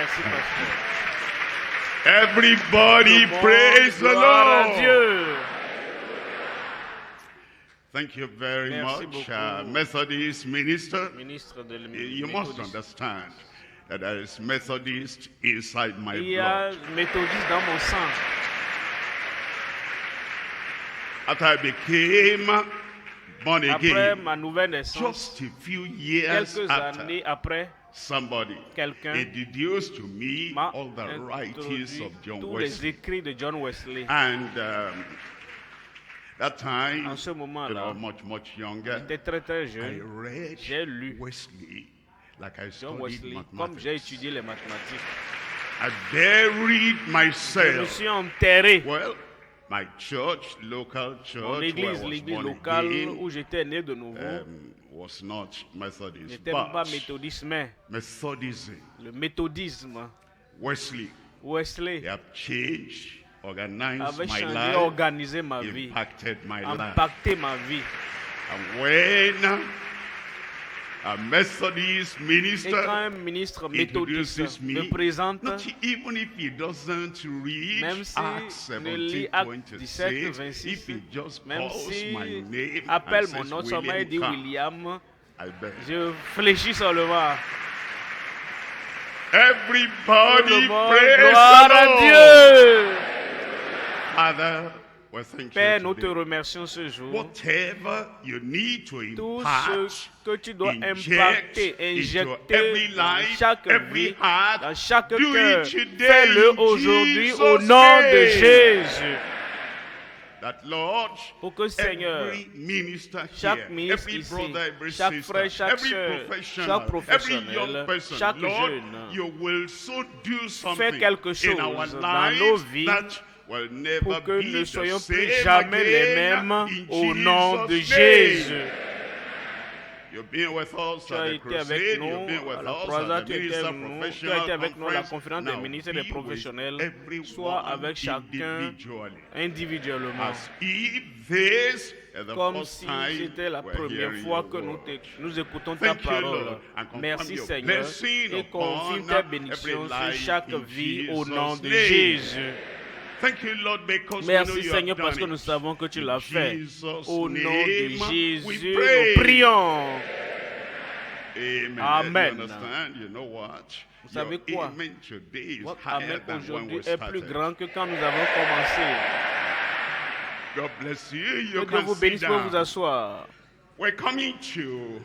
Merci, pasteur. Everybody praise the Gloire à Lord. Dieu. Thank you very Merci much, beaucoup. Methodist minister. Ministre de You must méthodiste. understand that there is Methodist inside my Il y a blood. méthodiste dans mon sang. After I became born Après again, ma nouvelle naissance, just a few years quelques after, années après, somebody quelqu'un introduced to me m'a all the writings introduit of John tous les Wesley. écrits de John Wesley. And that time, En ce moment-là, much younger, j'étais très I jeune. read J'ai lu Wesley like I John studied Wesley comme j'ai mathematics. étudié les mathématiques. I buried Je me myself. suis enterré. Well, my church, local church, Mon where I église, was l'église born locale again, où j'étais né de nouveau, was not Methodist, n'était pas but méthodiste, mais Methodism, le méthodisme. Wesley, Wesley they have changed, organized avait my changé, life, organisé ma vie, impacted my life. impacté ma vie. And when a Methodist Et minister quand un ministre méthodiste introduces me me, présente, not even if he doesn't read même si Acts ne lit 17, Actes 17, 26, 26, if he just même calls my si name appelle and mon says nom seulement et dit William, William, I bet. je fléchis seulement. Tout Everybody le monde, praise gloire the à Lord. Dieu. Father, we thank Père, you nous te today. remercions ce jour. Whatever you need to Tout impart, ce que tu dois inject impacter, into injecter every dans life, chaque every vie, heart, dans chaque do cœur, it today fais-le in aujourd'hui au Jesus' nom de name. Jésus. That Lord, Pour que Seigneur, every minister chaque here, ministre every ici, brother, every chaque sister, frère, chaque every sœur, professional, chaque every professionnel, young person, chaque Lord, jeune, you will so do something fais quelque in our chose dans nos lives vies that will never pour que be nous ne the soyons same plus jamais les again mêmes in au nom de Jesus' Jésus. name. You've been with us Tu at as the été avec crusade, nous you've been à with la us croisade, at the tu as été minister avec nous, tu as professional été avec nous à la conference. conférence des Now ministres et be des professionnels. with everyone Sois avec chacun individually. individuellement. As if this is the Comme first si time c'était la we're première hearing fois your que word. nous écoutons ta Thank you, parole. Lord, and confirm Merci your Seigneur blessing et confirme upon tes bénédictions every sur life chaque in vie au Jesus' nom de name. Jésus. Thank you, Lord, because we know Merci you Seigneur have parce done que nous it. savons que tu In l'as fait. Jesus' Au nom de name, Jésus, we nous pray. prions. Amen. Amen. You understand? You know what? Vous savez Your quoi? amen today is Votre higher amen than when aujourd'hui we est plus started. grand que quand nous avons commencé. God bless you. Que You Dieu can vous sit bénisse pour vous down. asseoir. We're coming to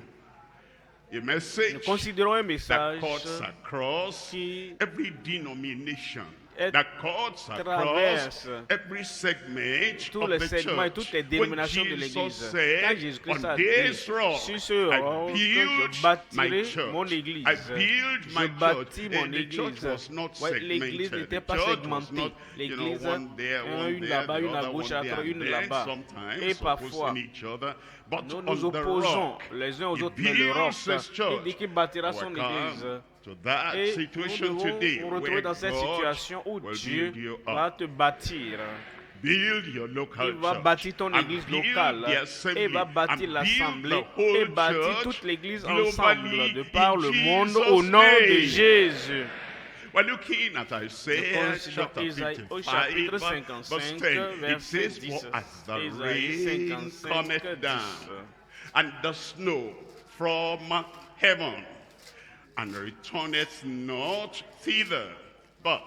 a Nous message considérons un that message cuts across qui every denomination, est- that cuts across traverse every segment tous of les the segments et church. toutes les When dénominations de Jesus l'Église. Quand said, Jésus-Christ on a this dit, rock, sur ce I roc, build je my bâtirai church. mon Église. I build Je my bâtis church. mon And the church Église. was not Ouais, L'Église segmented. n'était The pas church was segmentée. not, L'Église, one there, one une there, là-bas, the une à other gauche, one à droite, there, une and là-bas. sometimes Et parfois, opposing each other. But nous on nous the opposons rock, les uns aux he autres, mais le roc, builds his church. il dit qu'il bâtira Now son we come Église. to that Et situation nous devons today nous retrouver where dans cette God situation où will Dieu build you va up. te bâtir. Build your local Il va church bâtir ton and église build locale the assembly et va bâtir and build l'assemblée the whole et bâtir church toute l'église globally ensemble de par in le monde Jesus' au nom de name. Jésus. We're looking at Isaiah Considérons chapter Isaïe au 55, chapitre verse 55, 10. It verset says, 10. for as the Isaïe rain 55, cometh 10. down, and the snow from heaven, and returneth not thither, but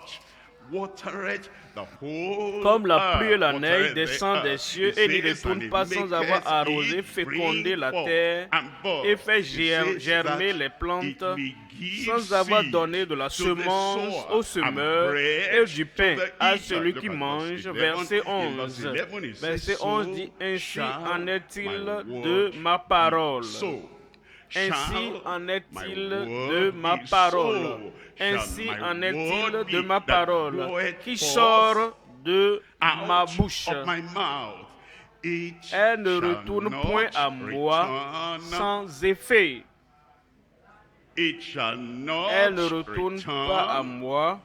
watereth the whole Comme la pluie et la earth, neige watereth the descend des earth. cieux It et n'y says, retourne and pas it sans avoir maketh arrosé, it fécondé bring la forth terre and bud. et fait It says germer that les plantes it will give sans avoir seed donné de la to the semence sower au and semeur bread et du pain to the à eater. celui Look qui at mange. verse 11. Verset In verse 11. 11 it says, Verset so 11 dit, ainsi shall en est-il my de word ma parole. be so. Ainsi Shall en my est-il de word ma be parole. so. Shall Ainsi my en est-il word de be ma that parole goeth qui forth sort de ma out bouche. of my mouth. It Elle ne shall retourne not point à moi return, sans effet. it shall not Elle ne retourne pas à return moi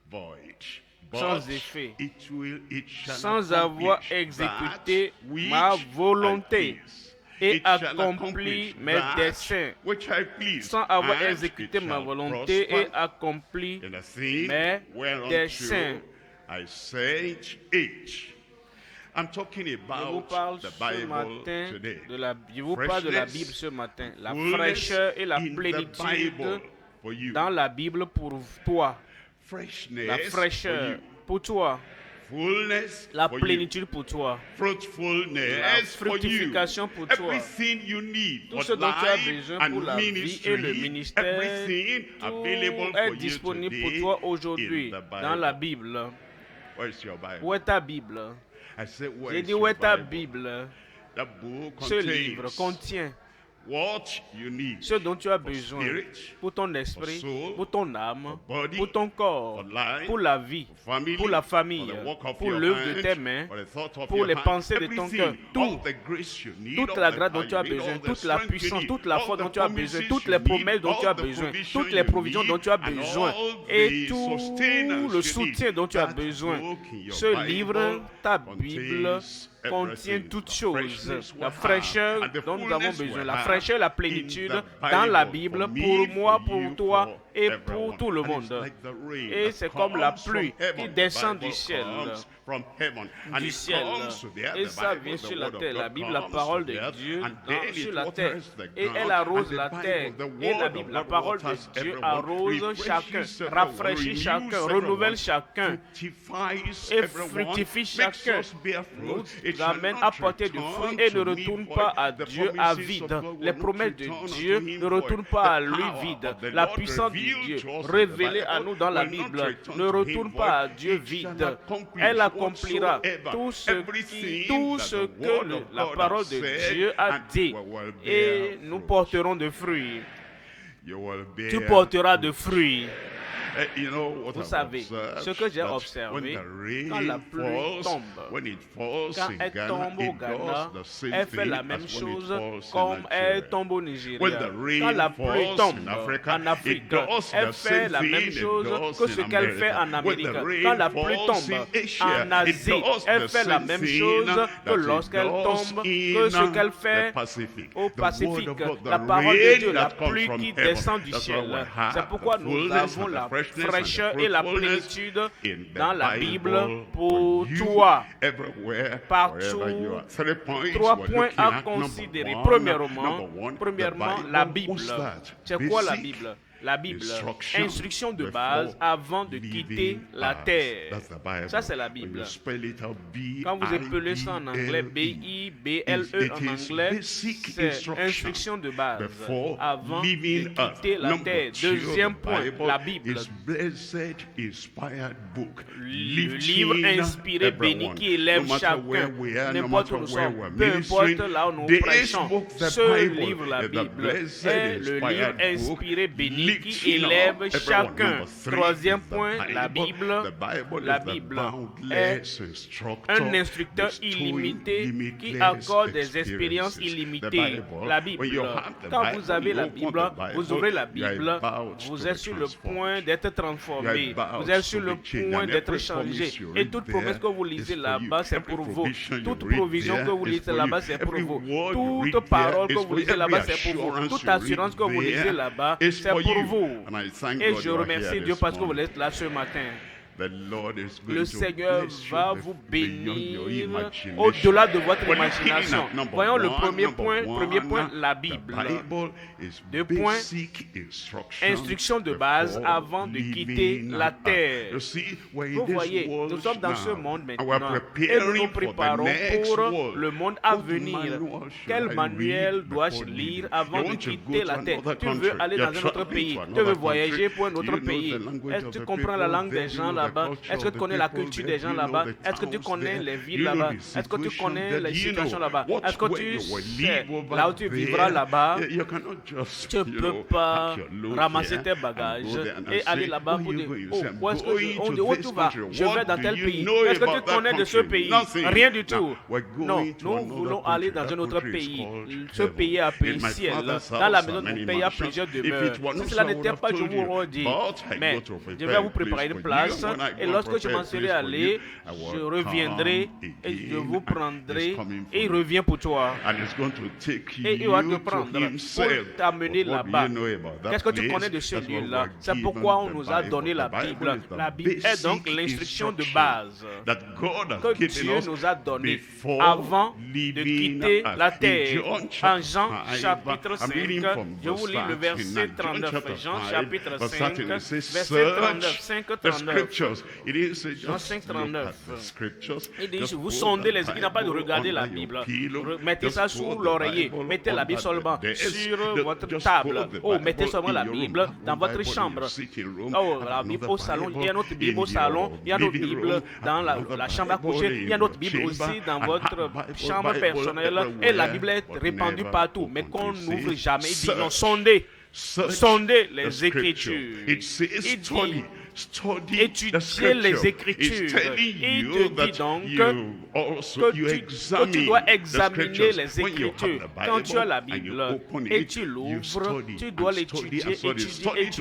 void, sans but effet, it shall sans avoir accomplish exécuté that which ma I volonté. please. et it shall accomplit accomplish mes that desseins, which I please, sans avoir and exécuté it ma shall volonté et prosper accompli in the thing mes whereunto desseins. I sent it. I'm talking Je vous about parle the ce Bible matin today. je vous parle de la Bible ce matin. La fraîcheur et la In the plénitude Bible for you. dans la Bible pour toi. Freshness La for fraîcheur you. pour toi. Fullness La for you. plénitude pour toi. Fruitfulness La for you. fructification pour toi. Everything you need Tout for ce dont tu as life besoin and pour la vie ministry, et le ministère, everything available tout for est you disponible pour today toi aujourd'hui in the Bible. dans la Bible. Where's your Bible? Où est ta Bible? I said, where J'ai is dit, your où est ta Bible? Bible? That book Ce livre contains contient what you need ce dont tu as for besoin spirit, pour ton esprit, for soul, pour ton âme, for body, pour ton corps, for life, pour la vie, for family, pour la for famille, the work of pour your l'œuvre de hands, tes mains, for the thought of pour your les heart, pensées de ton cœur. everything, Tout, all the grace you need, toute all la the grâce dont power tu as you need, besoin, all the toute la strength you puissance, need, toute la all force the dont tu as promises besoin, toutes you les need, promesses dont tu as all the besoin, provision toutes les you provisions need, dont tu as and besoin all et the tout sustenance le you soutien need. dont tu as That besoin. book in your Ce livre, Bible ta contains Bible, contient everything. toutes The choses. freshness we La have fraîcheur and the dont nous avons fullness we besoin, la have fraîcheur, la in plénitude the dans la Bible, Bible for me, pour moi, for pour you, toi for et everyone. pour tout le And it's monde. like the rain Et that c'est comme la comes from pluie qui heaven. The descend Bible du ciel. comes from heaven. And Du it ciel. comes to the earth. Et The ça Bible, vient the sur la word of terre. La God Bible, la comes parole to de the earth, Dieu and then sur it la terre. waters the Et ground, elle arrose and the la Bible, terre. the Et la word Bible, of la God parole de waters Dieu everyone, arrose chacun, refreshes everyone, rafraîchit renews chacun, everyone, renouvelle chacun fructifies et everyone, fructifie makes chacun. us bear fruit. Nous It shall amène not à porter du return fruit et ne to me retourne void. pas à The Dieu à promises vide. of God will Les not promesses de return Dieu unto him ne void. retournent pas à The lui power vide. of the La Lord puissance de revealed Dieu to us in the révélée Bible à nous dans la will not Bible return ne to him retourne void. pas à Dieu It shall vide. accomplish Elle accomplira whatsoever, tout ce everything that the que word of la God parole has de said, Dieu a and dit. we will bear Et nous fruit. porterons de fruits. You will bear Tu porteras fruit. de fruits. You know what Vous I've savez, observed? ce que j'ai That observé, when the quand la rain pluie falls, tombe, when it falls quand in elle Ghana, tombe au it Ghana, does the same elle fait la thing même as when it chose falls comme in elle Nigeria. tombe au When Nigeria. the rain Quand la pluie falls tombe in Africa, en Afrique, it does elle the fait same la même thing it chose does que ce in qu'elle fait en America. When the Amérique. rain Quand la pluie falls tombe in Asia, en it Asie, does elle the fait la same même thing chose que that it lorsqu'elle does tombe que in ce qu'elle the fait Pacific. au The Pacifique. word of God, the La parole de rain Dieu, la that comes pluie from qui heaven. descend du That's why we ciel. have C'est pourquoi the nous fullness avons and the la freshness and the fraîcheur et la fruitfulness plénitude in the dans la Bible pour for you, toi. everywhere, Partout. wherever you are. 3 points Trois we're points looking à at. considérer. Number Premièrement, one, premièrement, the la Bible. Bible. What's that? C'est quoi la Basic Bible? La Bible, instruction instruction de before base avant de leaving quitter la us. terre. That's the Bible. Ça, c'est la When Bible. you spell it out, Quand vous épelez ça en anglais, B-I-B-L-E en anglais, c'est instruction de base before avant de leaving us. quitter la Number terre. two, Deuxième the point, Bible la Bible. is blessed, inspired book. Le livre inspiré, béni, qui élève chacun, n'importe où nous sommes, peu importe là où nous prêchons. Ce livre, la Bible, est le livre inspiré, béni, qui élève chacun. Troisième point, la Bible. La Bible est un instructeur illimité qui accorde des expériences illimitées. La Bible, quand vous avez la Bible, vous ouvrez la Bible, vous êtes sur le point d'être transformé, vous êtes sur le point d'être changé. Et toute promesse que vous lisez là-bas, c'est pour vous. Toute provision que vous lisez là-bas, c'est pour vous. Toute parole que vous lisez là-bas, c'est pour vous. Toute assurance que vous lisez là-bas, c'est pour vous. Et je remercie Dieu parce que vous êtes là ce matin. Le Seigneur va vous bénir au-delà de votre imagination. Voyons le premier point, la Bible. 2 points, instruction de base avant de quitter la terre. Vous voyez, nous sommes dans ce monde maintenant et nous nous préparons pour le monde à venir. Quel manuel dois-je lire avant de quitter la terre? Tu veux aller dans un autre pays, tu veux voyager pour un autre pays. Est-ce que tu comprends la langue des gens là-bas? Est-ce que tu connais la culture des gens là-bas? Est-ce que tu connais les villes là-bas? Est-ce que tu connais les situations là-bas? Est-ce que tu sais là où tu vivras là-bas? Tu ne peux pas ramasser tes bagages et aller là-bas pour dire, oh, où est-ce que où tu vas? Je vais dans tel pays. Est-ce que tu connais de ce pays? Rien du tout. Non, nous voulons aller dans un autre pays. Ce pays est appelé ciel. Dans la maison de mon père, il y a plusieurs demeures. Si cela n'était pas, je vous aurais dit, mais je vais vous préparer une place chemin, et lorsque je m'en serai allé, je reviendrai et je vous prendrai, et il revient pour toi. Et il va te prendre pour t'amener là-bas. Qu'est-ce que tu connais de ce lieu-là? C'est pourquoi on nous a donné la Bible. La Bible est donc l'instruction de base que Dieu nous a donnée avant de quitter la terre. En Jean chapitre 5, je vous lis le verset 39. Jean chapitre 5, verset 39. 5:39. Jean 5:39. Il dit, vous sondez les Écritures, il n'a pas de regarder la Bible. Mettez ça sous l'oreiller. Mettez la Bible seulement sur votre table. Oh, mettez seulement la Bible dans votre chambre. Oh, la Bible au salon. Il y a notre Bible au salon. Il y a notre Bible dans la chambre à coucher. Il y a notre Bible aussi dans votre chambre personnelle. Et la Bible est répandue partout, mais qu'on n'ouvre jamais. Il dit, non, sondez les Écritures. Il dit, étudier les Écritures. Il te dit donc que tu dois examiner les Écritures. Quand tu as la Bible et tu l'ouvres, tu dois l'étudier. Il dit,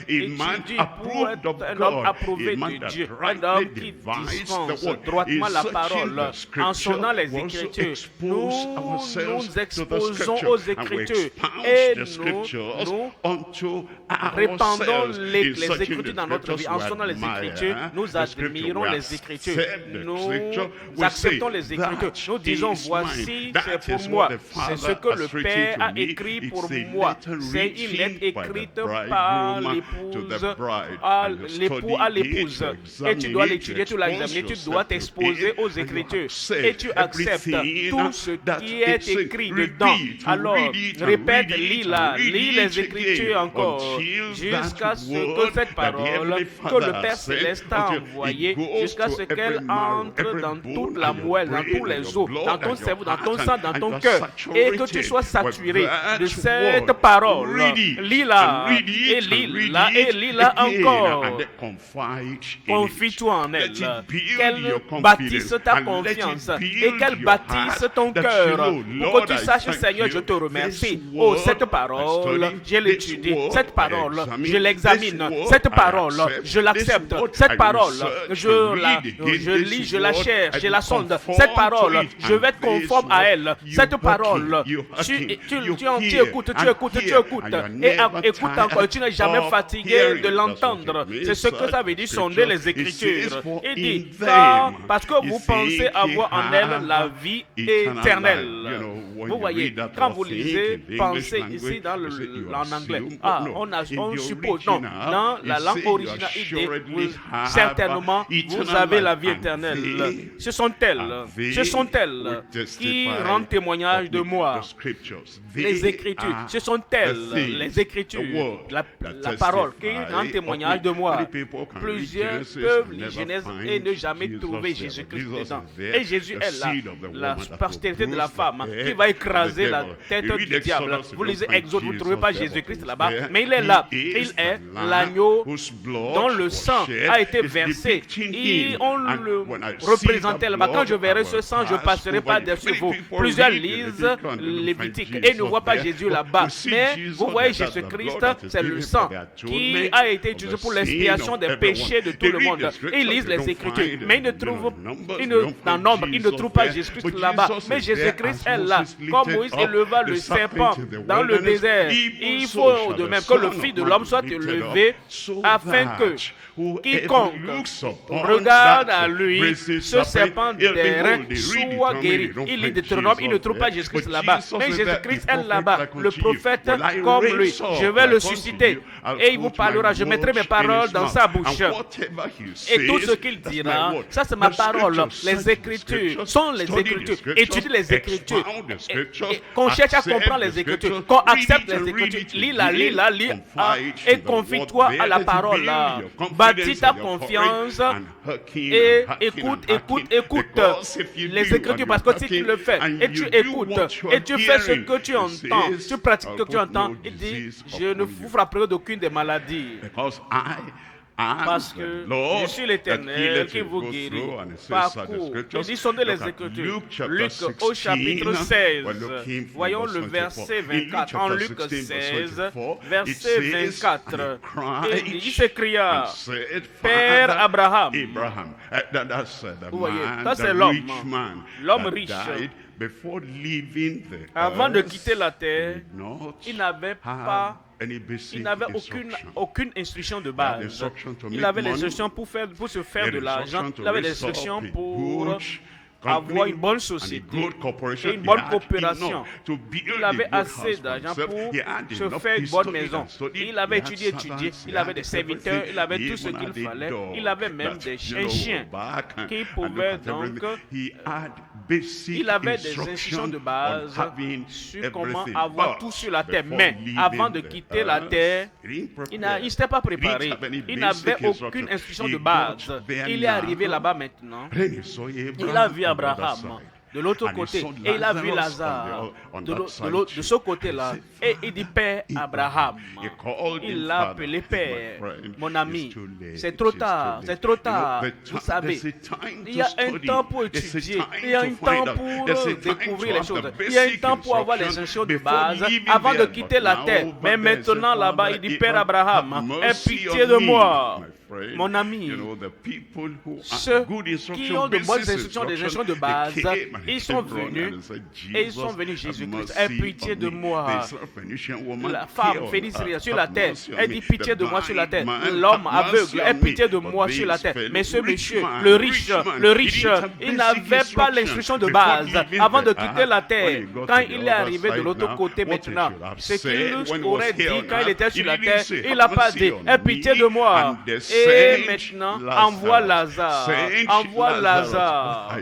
étudie pour être un homme approuvé de Dieu, un homme qui dispense droitement la parole. En sondant les Écritures, nous nous exposons aux Écritures et nous répandons les Écritures dans notre vie. En sondant les Écritures, nous admirons les Écritures. Nous acceptons les Écritures. Nous disons, voici, c'est pour moi. C'est ce que le Père a écrit pour moi. C'est une lettre écrite par l'époux à l'épouse. Et tu dois l'étudier, tu dois l'examiner, tu dois t'exposer aux Écritures. Et tu acceptes tout ce qui est écrit dedans. Alors, répète, lis les Écritures encore, jusqu'à ce que cette parole que le Père Céleste a envoyée, jusqu'à ce qu'elle entre dans toute la moelle, dans tous les os, dans ton cerveau, dans ton sang, dans ton cœur, et que tu sois saturé de cette parole. Lis-la, et lis-la, et lis-la encore. Confie-toi en elle, qu'elle bâtisse ta confiance, et qu'elle bâtisse ton cœur, pour que tu saches, Seigneur, je te remercie. Oh, cette parole, je l'étudie, cette parole, je l'examine, cette parole, je l'accepte, cette parole, je lis, je la cherche, je la sonde, cette parole, je vais être conforme à elle, cette parole, tu écoutes, et écoute encore, tu n'es jamais fatigué de l'entendre. C'est ce que ça veut dire, sonder les Écritures. Il dit, parce que vous pensez avoir en elle la vie éternelle. Vous voyez, quand vous lisez, pensez ici en anglais. On suppose, non, dans la langue originale, il dit, certainement, vous avez la vie éternelle. Ce sont elles qui rendent témoignage de moi. Les Écritures, ce sont elles, les Écritures, la parole qui rend témoignage de moi. Plusieurs peuvent lire Genèse et ne jamais trouver Jésus-Christ dedans. Et Jésus est là, la postérité de la femme qui va écraser la tête du diable. Vous lisez Exode, vous ne trouvez pas Jésus-Christ là-bas, mais il est là. Il est l'agneau dont le sang a été versé. Et on le représentait là-bas. Quand je verrai ce sang, je passerai par-dessus vous. Plusieurs lisent Lévitique et ne voient pas Jésus là-bas. Mais vous voyez Jésus-Christ, c'est le sang qui a été utilisé pour l'expiation des péchés de tout le monde. Ils lisent les Écritures, mais ils ne trouvent, dans nombre, ils ne trouvent pas Jésus-Christ là-bas. Mais Jésus-Christ est là. Comme Moïse éleva le serpent dans le désert, il faut de même que le Fils de l'homme soit élevé afin que quiconque regarde à lui, ce serpent d'airain soit guéri. Il lit Deutéronome, il ne trouve pas Jésus-Christ là-bas. Mais Jésus-Christ est là-bas. Le prophète comme lui. Je vais le susciter. Et il vous parlera. Je mettrai mes paroles dans sa bouche. Et tout ce qu'il dira, ça c'est ma parole. Les Écritures sont les Écritures. Étudie les Écritures. Qu'on cherche à comprendre les Écritures. Qu'on accepte les Écritures. Lis-la. Et confie-toi à la parole. Bâtis ta confiance et écoute les Écritures, parce que si tu le fais et tu écoutes et tu fais ce que tu entends, tu pratiques ce que tu entends, il dit, je ne vous frapperai d'aucune des maladies. Parce que je suis l'Éternel qui vous guérit. Parcours. Il dit, sondez les Écritures. Luc au chapitre 16. Voyons le verset 24. En Luc 16, verset 24. Et il s'écria, Père Abraham. Vous voyez, ça c'est l'homme. L'homme riche. Avant de quitter la terre, il n'avait aucune instruction de base. Il avait les instructions pour se faire de l'argent. Il avait les instructions pour avoir une bonne société et une bonne coopération. Il avait assez d'argent pour se faire une bonne maison. Il avait étudié, il avait des serviteurs, il avait tout ce qu'il fallait. Il avait même des chiens qui pouvaient donc... Il avait des instructions de base sur comment avoir tout sur la terre. Mais avant de quitter la terre, il ne s'était pas préparé. Il n'avait aucune instruction de base. Il est arrivé là-bas maintenant. Il a vu Abraham de l'autre côté et il a vu Lazare de ce côté-là et il dit Père Abraham. Il l'a appelé Père, mon ami. C'est trop tard, c'est trop tard. Vous savez, il y a un temps pour étudier, il y a un temps pour découvrir les choses, il y a un temps pour avoir les instructions de base avant de quitter la terre. Mais maintenant là-bas, il dit Père Abraham, aie pitié de moi. Mon ami, ceux qui ont de bonnes instructions, des instructions de base, ils sont venus et ils sont venus Jésus-Christ. Aie pitié de moi. La femme félice sur la terre, elle dit pitié de moi sur la terre. L'homme aveugle, aie pitié de moi sur la terre. Mais ce monsieur, le riche, il n'avait pas l'instruction de base avant de quitter la terre. Quand il est arrivé de l'autre côté maintenant, ce qu'il aurait dit quand il était sur la terre, il n'a pas dit aie pitié de moi. Et maintenant, envoie Lazare. Envoie Lazare.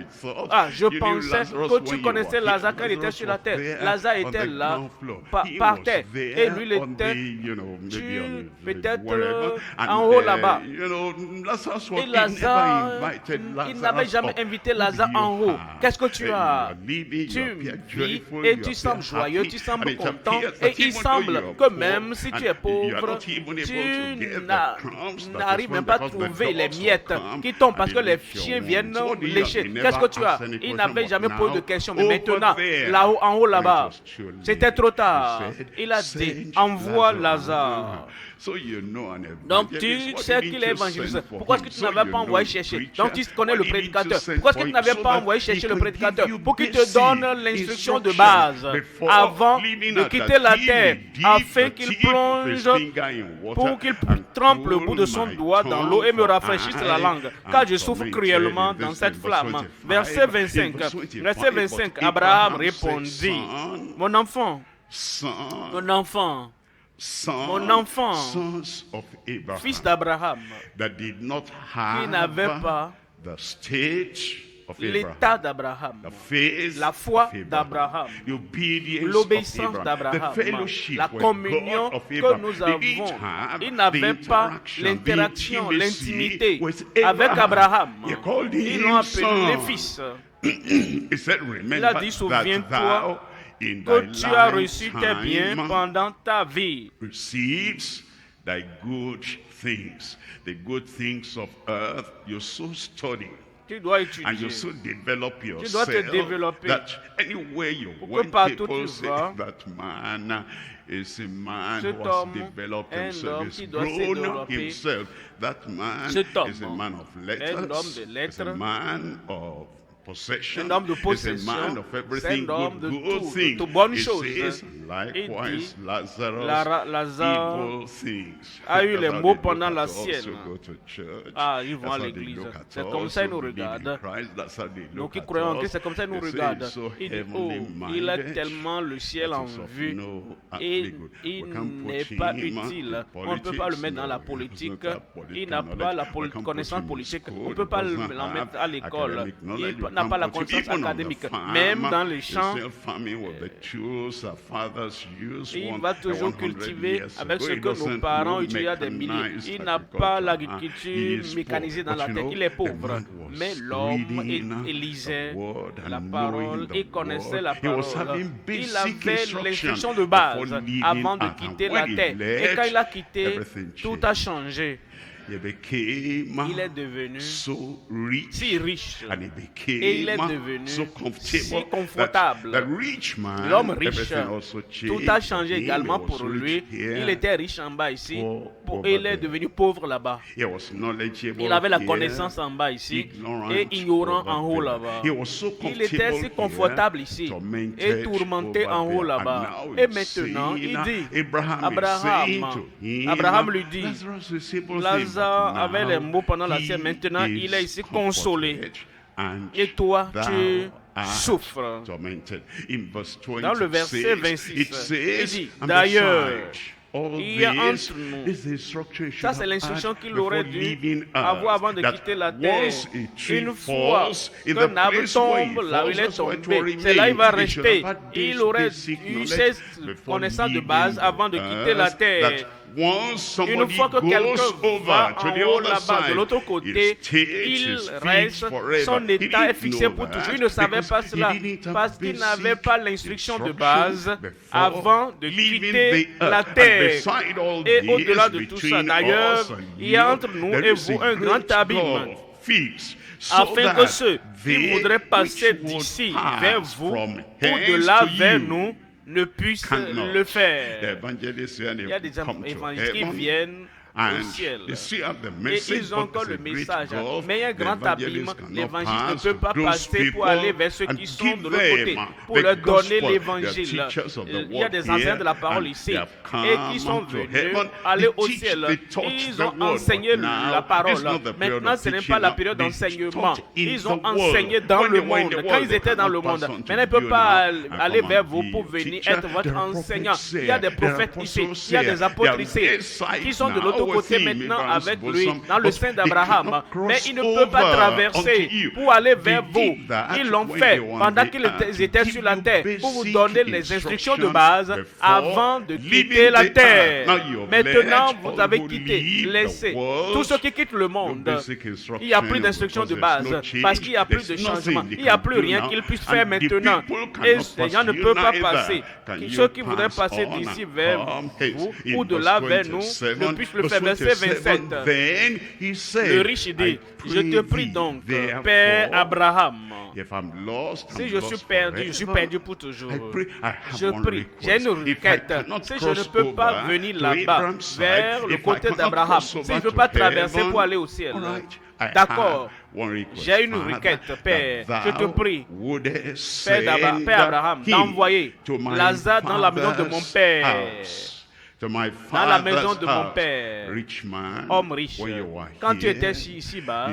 Ah, je pensais que tu connaissais Lazare quand il était sur la terre. Lazare était là, par terre. Et lui, il était peut-être en haut là-bas. Et Lazare, il n'avait jamais invité Lazare en haut. Qu'est-ce que tu as? Tu vis et tu sembles joyeux, tu sembles content. Et il semble que même si tu es pauvre, tu n'arrives même pas à trouver les miettes qui tombent parce que les chiens viennent lécher. Qu'est-ce que tu as? Il n'avait jamais posé de questions. Mais maintenant, là-haut, en haut là-bas, c'était trop tard. Il a dit, envoie Lazare. Donc tu sais qu'il est évangéliste. Pourquoi est-ce que tu n'avais pas envoyé chercher? Donc tu connais le prédicateur. Pourquoi est-ce que tu n'avais pas envoyé chercher le prédicateur pour qu'il te donne l'instruction de base avant de quitter la terre, afin qu'il plonge, pour qu'il trempe le bout de son doigt dans l'eau et me rafraîchisse la langue, car je souffre cruellement dans cette flamme. Verset 25. Verset 25. Abraham répondit, mon enfant, fils d'Abraham, qui n'avait pas l'état d'Abraham, la foi d'Abraham, l'obéissance d'Abraham, la communion que nous avons. Il n'avait pas l'interaction, l'intimité avec Abraham. Ils l'ont appelé fils. Il a dit, souviens-toi que tu as reçu tes biens pendant ta vie. Thy good things, the good things of earth, you so study. Tu dois étudier. And you so develop yourself. Tu dois te développer. That anywhere you went, people say that man is a man who has developed himself, he's grown himself. That man is a man of letters, is a man of possession, un homme de is a man of everything good thing. Bonnes choses. It says, likewise, Lazarus, evil things. A eu les mots pendant la sienne. Ah, ils vont à l'église. C'est comme ça ils nous regardent. Nous qui croyons en Christ, c'est comme ça ils nous regardent. Ils disent, oh, il a tellement le ciel en vue et il n'est pas utile. On ne peut pas le mettre dans la politique. Il n'a pas la connaissance politique. On ne peut pas l'en mettre à l'école. Il n'a pas la connaissance académique. Même dans les champs, il va toujours cultiver avec ce que nos parents utilisaient des milliers. Il n'a pas l'agriculture mécanisée dans la tête. Il est pauvre. Mais l'homme, il lisait la parole, il connaissait la parole. Il avait l'instruction de base avant de quitter la terre. Et quand il a quitté, tout a changé. il est devenu si riche et il est devenu si confortable. L'homme riche, tout a changé également pour lui. Il était riche en bas ici et il est devenu pauvre là-bas. Il avait la connaissance en bas ici et ignorant en haut là-bas. Il était si confortable ici et tourmenté en haut là-bas. Et maintenant, il dit, Abraham lui dit, Lazare avait les mots pendant la sieste, maintenant il est ici consolé. Et toi, tu souffres. Dans le verset 26, il dit, d'ailleurs, il y a entre nous, ça c'est l'instruction qu'il aurait dû avoir avant de quitter la terre. Une fois qu'un arbre tombe là où il est tombé, c'est là il va rester. Il aurait eu cette connaissance de base avant de quitter la terre. Une fois que quelqu'un va en haut là-bas, de l'autre côté, il reste, son état est fixé pour toujours. Il ne savait pas cela parce qu'il n'avait pas l'instruction de base avant de quitter la terre. Et au-delà de tout ça, d'ailleurs, il y a entre nous et vous un grand abîme, afin que ceux qui voudraient passer d'ici vers vous, ou de là vers nous, ne puissent le faire. Il y a des évangélistes qui viennent au ciel et ils ont encore le message, mais il y a un grand abîme. L'évangile ne peut pas passer pour aller vers ceux qui sont de l'autre côté, pour leur donner l'évangile. Il y a des enseignants de la parole ici et qui sont venus aller au ciel. Ils ont enseigné la parole. Maintenant ce n'est pas la période d'enseignement. Ils ont enseigné dans le monde quand ils étaient dans le monde. Maintenant ils ne peuvent pas aller vers vous pour venir être votre enseignant. Il y a des prophètes ici, il y a des apôtres ici qui sont de l'autre côté maintenant avec lui dans le sein d'Abraham, mais il ne peut pas traverser pour aller vers vous. Ils l'ont fait pendant qu'ils étaient sur la terre pour vous donner les instructions de base avant de quitter la terre. Maintenant vous avez quitté, laissé. Tous ceux qui quittent le monde, il n'y a plus d'instructions de base parce qu'il n'y a plus de changement, il n'y a plus rien qu'ils puissent faire maintenant et les gens ne peuvent pas passer. Ceux qui voudraient passer d'ici vers vous ou de là vers nous ne puissent le faire. Verset 27, le riche dit, je te prie donc, Père Abraham, si je suis perdu pour toujours. Je prie, j'ai une requête. Si je ne peux pas venir là-bas, vers le côté d'Abraham, si je ne peux pas traverser pour aller au ciel, d'accord, j'ai une requête, Père. Je te prie, Père Abraham, d'envoyer Lazare dans la maison de mon père. Dans la maison de mon père, homme riche, quand tu étais ici-bas,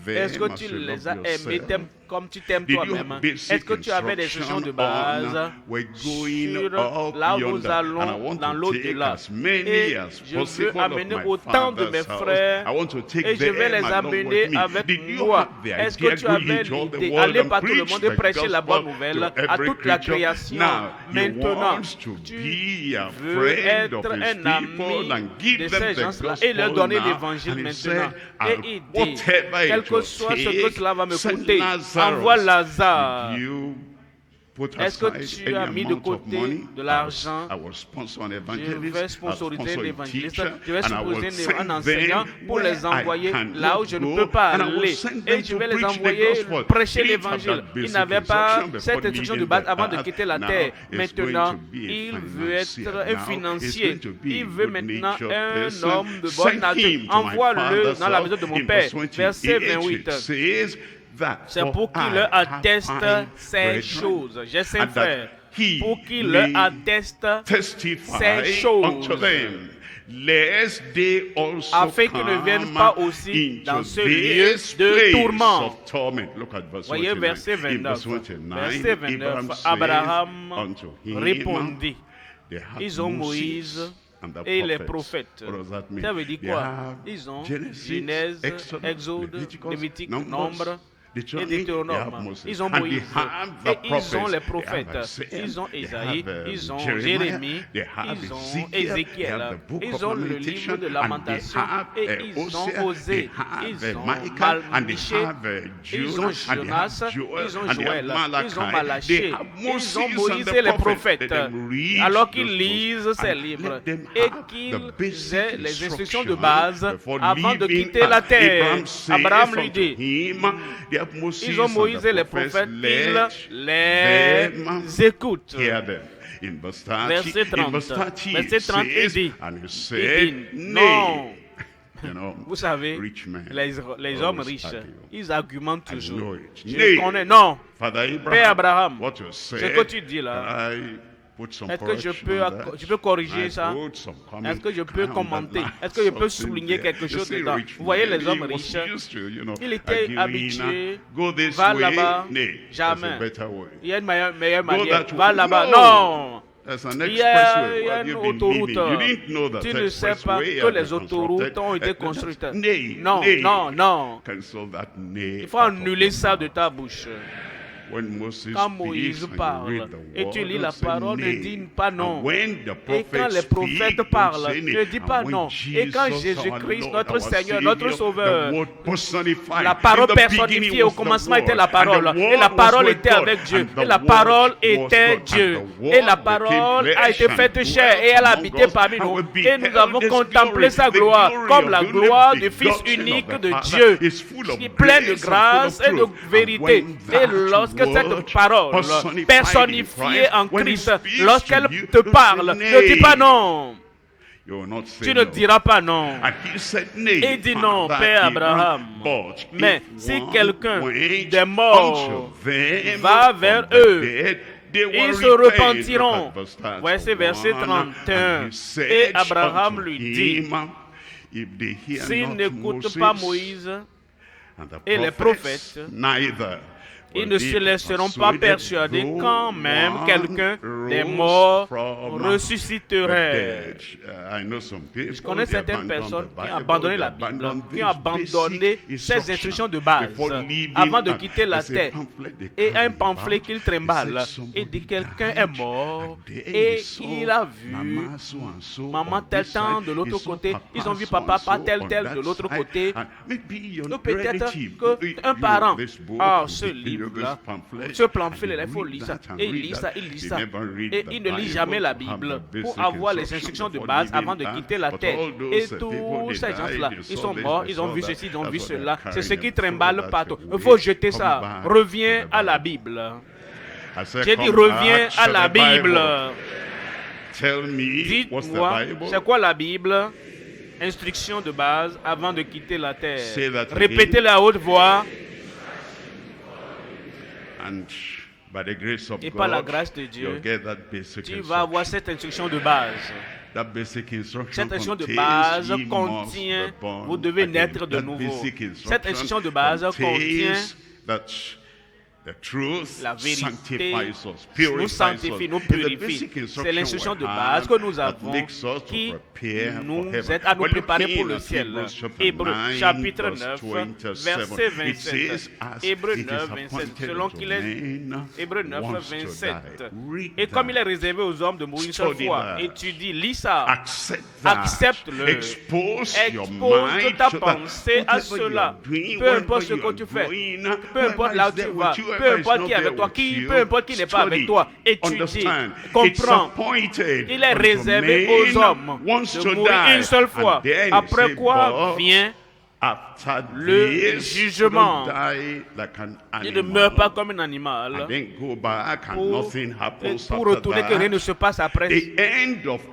est-ce que tu les as aimés comme tu t'aimes toi-même? Est-ce que tu avais des instructions de base sur là où nous allons dans l'au-delà? Et je veux amener autant de mes frères et je vais les amener avec moi. Est-ce que tu avais l'idée d'aller par tout le monde et prêcher la bonne nouvelle à toute la création? Maintenant, tu veux être un ami de ces gens-là et leur donner l'évangile maintenant. Et il dit, quel que soit ce que cela va me coûter, envoie Lazare. Est-ce que tu as mis de côté de l'argent? Je vais sponsoriser l'évangéliste. Je vais sponsoriser un enseignant pour les envoyer là où je ne peux pas aller. Et je vais les envoyer prêcher l'évangile. Il n'avait pas cette instruction de base avant de quitter la terre. Maintenant, il veut être un financier. Il veut maintenant un homme de bonne nature. Envoie-le dans la maison de mon père. Verset 28. C'est pour qu'il leur atteste ces choses. J'ai 5 frères. Pour qu'il leur atteste ces choses. Afin qu'ils ne viennent pas aussi dans ce lieu de tourment. Voyez verset 29. Verset 29. Abraham répondit. Ils ont Moïse et les prophètes. Ça veut dire quoi? Ils ont Genèse, Exode, Lévitique, Nombre. et Deutéronome. Ils ont Moïse et ils ont les prophètes. Ils ont Isaïe, ils ont Jérémie, ils ont Ézéchiel, ils ont le livre de Lamentation et ils ont Osée, ils ont Michée, ils ont Jonas, ils ont Joël, ils ont Malachie, ils ont Moïse et les prophètes. Alors qu'ils lisent ces livres et qu'ils aient les instructions de base avant de quitter la terre, Abraham lui dit, ils ont Moïse et les prophètes, ils les écoutent. Verset 30, il dit, non. Vous savez, les hommes riches, ils argumentent toujours. Je connais, non. Père Abraham, ce que tu dis là, est-ce que je peux corriger ça? Est-ce que je peux commenter? Est-ce que je peux souligner quelque chose dedans? Vous voyez les hommes riches, ils étaient habitués, va là-bas, jamais. Il y a une meilleure manière, va là-bas, non. Il y a une autoroute. Tu ne sais pas que les autoroutes ont été construites. Non, non, non. Il faut annuler ça de ta bouche. Quand Moïse parle et tu lis la parole, ne dis pas non. Et quand les prophètes parlent, ne dis pas non. Et quand Jésus-Christ, notre Seigneur, notre Sauveur, la parole personnifiée au commencement était la parole. Et la parole était avec Dieu. Et la parole était Dieu. Et la parole a été faite chair et elle a habité parmi nous. Et nous avons contemplé sa gloire comme la gloire du Fils unique de Dieu, qui est plein de grâce et de vérité. Et lorsque cette parole personnifiée en Christ, lorsqu'elle te parle, ne dis pas non. Tu ne diras pas non. Il dit non, Père Abraham. Mais si quelqu'un des morts va vers eux, ils se repentiront. Voici verset 31. Et Abraham lui dit, s'ils n'écoutent pas Moïse et les prophètes, ils ne se laisseront pas persuader quand même quelqu'un des morts ressusciterait. Je connais certaines personnes qui ont abandonné la Bible, qui ont abandonné ces instructions de base avant de quitter la terre. Et un pamphlet qu'ils trimballent et dit quelqu'un est mort et il a vu maman tel temps de l'autre côté, ils ont vu papa tel de l'autre côté. Ou peut-être qu'un parent a ce livre. Ce pamphlet, il faut lire ça. Et il lit ça, il lit ça. Et il ne lit jamais la Bible pour avoir les instructions de base avant de quitter la terre. Et tous ces gens-là, ils sont morts, ils ont vu ceci, ils ont vu cela. C'est ce qui trimballe partout. Il faut jeter ça. Reviens à la Bible. J'ai dit reviens à la Bible. Dites-moi, c'est quoi la Bible? Instruction de base avant de quitter la terre. Répétez-le à haute voix. Et par la grâce de Dieu, tu vas avoir cette instruction de base. Cette instruction de base contient, vous devez naître de nouveau. Cette instruction de base contient la vérité, nous sanctifie, nous purifie. C'est l'instruction de base que nous avons qui nous aide à nous préparer pour le ciel. Hébreux chapitre 9, verset 27. Hébreux 9, 27. Selon qu'il est Hébreux 9, 27. Et comme il est réservé aux hommes de mourir une seule fois, étudie, lis ça, accepte-le, expose ta pensée à cela. Peu importe ce que tu fais, peu importe là où tu vas, peu importe qui est avec toi, peu importe qui n'est pas avec toi, étudie, comprends. Il est réservé aux hommes de mourir une seule fois. Après quoi vient le jugement. Il ne meurt pas comme un animal pour retourner que rien ne se passe après.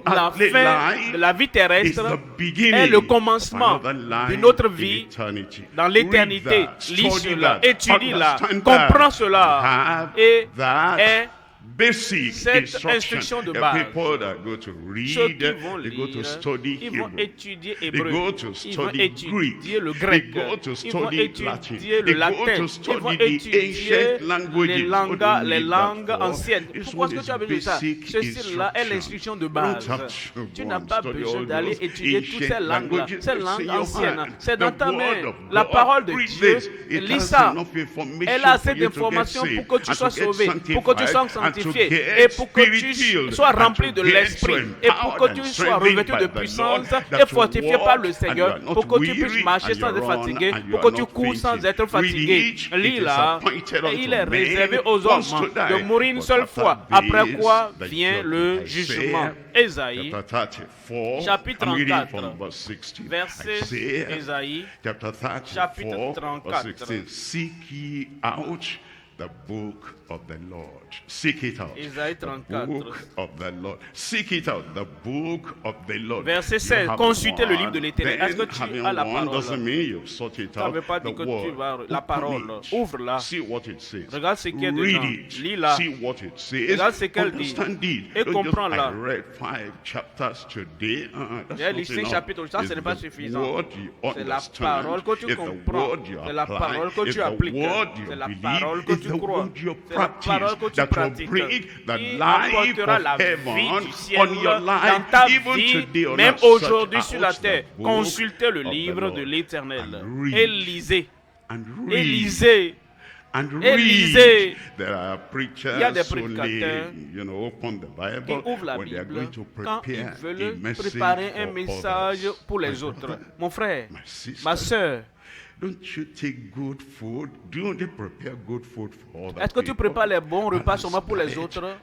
La fin de la vie terrestre est le commencement d'une autre vie dans l'éternité. Lis cela, étudie-la, comprends cela et est cette instruction de base. Ceux qui vont lire, ils vont étudier hébreu, ils vont étudier le grec, ils vont étudier le latin, ils vont étudier les langues anciennes. Pourquoi est-ce que tu as besoin de ça? Ceci-là est l'instruction de base. Tu n'as pas besoin d'aller étudier toutes ces langues-là, ces langues anciennes. C'est dans ta main. La parole de Dieu, lis ça. Elle a assez d'informations pour que tu sois sauvé, pour que tu sois sanctifié et pour que tu sois rempli de l'esprit et pour que tu sois revêtu de puissance et fortifié par le Seigneur, pour que tu puisses marcher sans être fatigué, pour que tu cours sans être fatigué. Lis là, et il est réservé aux hommes de mourir une seule fois, après quoi vient le jugement. Ésaïe, chapitre 34, verset Ésaïe, chapitre 34. Seek ye out the book of the Lord. Seek it out. Ésaïe 34. The book of the Lord. Seek it out. The book of the Lord. Verset 16. Consultez le livre de l'Éternel. Est-ce que tu as la parole? Ça ne veut pas dire que tu vas la parole. Ouvre-la. Regarde ce qu'il y a dedans. Lis-la. Regarde ce qu'elle dit. Et comprends-la. J'ai listé chapitre. Ça, ce n'est pas suffisant. C'est la parole que tu comprends. C'est la parole que tu appliques. C'est la parole que tu crois. C'est la parole que tu pratiques. Il apportera la vie du ciel dans ta vie, même aujourd'hui sur la terre. Consultez le livre de l'Éternel et lisez. Et lisez. Et lisez. Il y a des prédicateurs qui ouvrent la Bible quand ils veulent préparer un message pour les autres. Mon frère, ma soeur, est-ce que tu prépares les bons repas seulement pour les autres?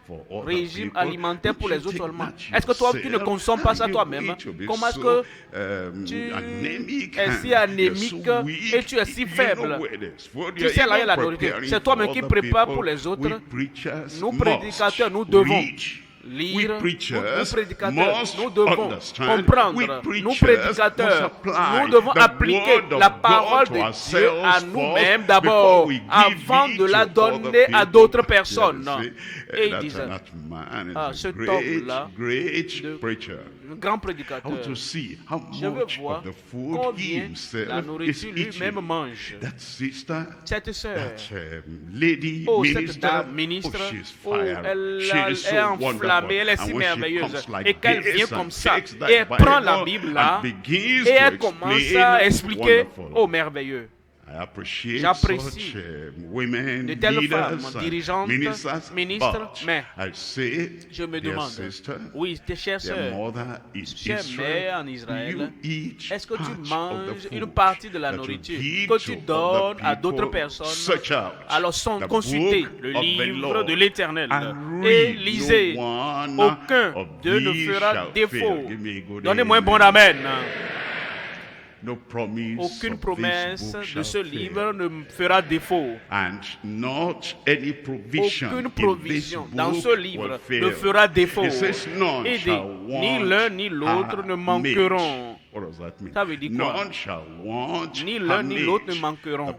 Régime alimentaire pour les autres seulement. Est-ce que toi, tu ne consommes pas ça toi-même? Comment est-ce que tu es si anémique et tu es si faible? Tu sais là, il y a la nourriture. C'est toi-même qui prépares pour les autres. Nous, prédicateurs, nous devons lire, nous prédicateurs, nous devons comprendre, nous prédicateurs, nous devons appliquer la parole de Dieu à nous-mêmes d'abord, avant de la donner à d'autres personnes. Et il disait, cet homme-là, un grand prédicateur, je veux voir combien la nourriture lui-même mange. Cette sœur, cette dame ministre, elle est enflammée, elle est si merveilleuse, et qu'elle vient comme ça, et elle prend la Bible là, et elle commence à expliquer, oh merveilleux. J'apprécie de telles femmes, dirigeantes, ministres, mais je me demande, oui, tes chères sœurs, chères mères en Israël, est-ce que tu manges une partie de la nourriture que tu donnes à d'autres personnes? Alors consultez le livre de l'Éternel et lisez. Aucun d'eux ne fera défaut. Donnez-moi un bon amen. Aucune promesse de ce livre ne fera défaut. Aucune provision dans ce livre ne fera défaut. Et ni l'un ni l'autre ne manqueront. Ça veut dire quoi? Ni l'un ni l'autre ne manqueront.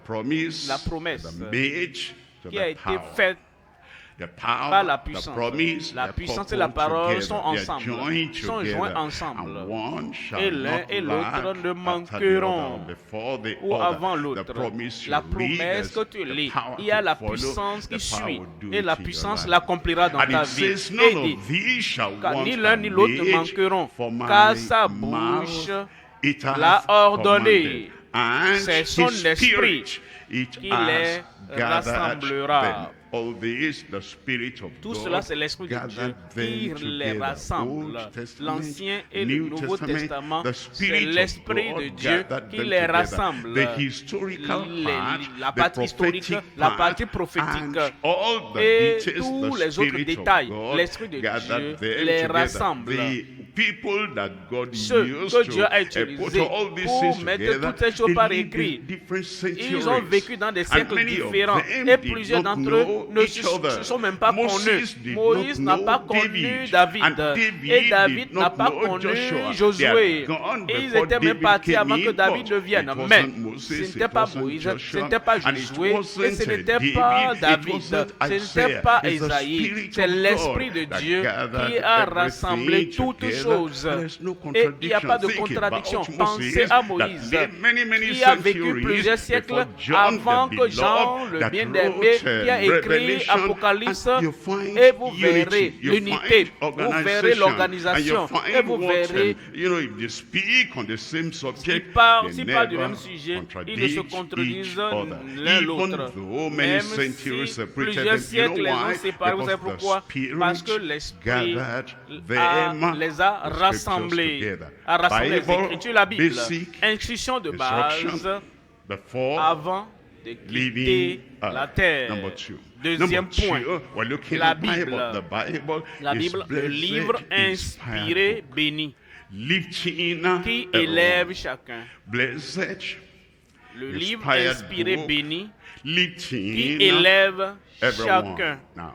La promesse qui a été faite par la puissance. La puissance et la parole sont ensemble, sont joints ensemble. Et l'un et l'autre ne manqueront ou avant l'autre. La promesse que tu lis, il y a la puissance qui suit. Et la puissance l'accomplira dans ta vie. Et dit, car ni l'un ni l'autre ne manqueront, car sa bouche l'a ordonné. C'est son esprit qui les rassemblera. Tout cela, c'est l'Esprit de Dieu qui les rassemble. L'Ancien et le Nouveau Testament, c'est l'Esprit de Dieu qui les rassemble. La partie historique, la partie prophétique et tous les autres détails, l'Esprit de Dieu les rassemble. people that God ceux used que Dieu a to utilisés put all these pour things mettre together, toutes ces choses they par lived écrit. in different Ils ont vécu centuries. dans des And siècles many of différents. them Et did plusieurs not d'entre eux know ne each other. se sont même pas connus. Moses did Moïse not n'a pas know connu David. David. And Et David did n'a not pas know connu Joshua. Josué. They had gone Et ils before étaient même David partis came avant que in, David but ne vienne. it Mais wasn't Moses, ce it n'était pas wasn't Moïse, ce Joshua, n'était pas and it Josué, et wasn't ce n'était David, pas it David, wasn't ce n'était Isaiah. pas It's the Isaïe. Spirit C'est of l'Esprit de God that Dieu gathered qui a everything rassemblé toutes together. choses. There's no Et il n'y a pas de contradiction. Think contradiction. about Pensez Moses à that Moïse, lived many qui a vécu centuries plusieurs siècles before John avant the que Jean, beloved, le that bien-aimé, wrote, qui a écrit Revelation, Apocalypse, and you find et vous unity, verrez you l'unité, find vous verrez organization, l'organisation, and you et find vous what, verrez if they speak on the same subject, s'ils parlent they du never même sujet, ils ne se contradict contredisent each other. l'un Even l'autre. though many Même centuries si separated plusieurs them, you siècles know les ont why? séparés, vous savez Because pourquoi? the Parce que Spirit l'Esprit gathered them, les a the rassemblés, scriptures together. a rassemblé les Bible, Écritures, la Bible, basic instruction de base instruction before avant de quitter leaving la earth. terre. Number two. Deuxième Number point, two, we're looking la at the Bible. Bible. The Bible La is Bible, le blessed, livre inspiré, inspired book. béni, Lifting qui everyone. élève chacun. Blessed, Le livre inspired inspiré, book, béni, qui lifting élève everyone. chacun. Now, those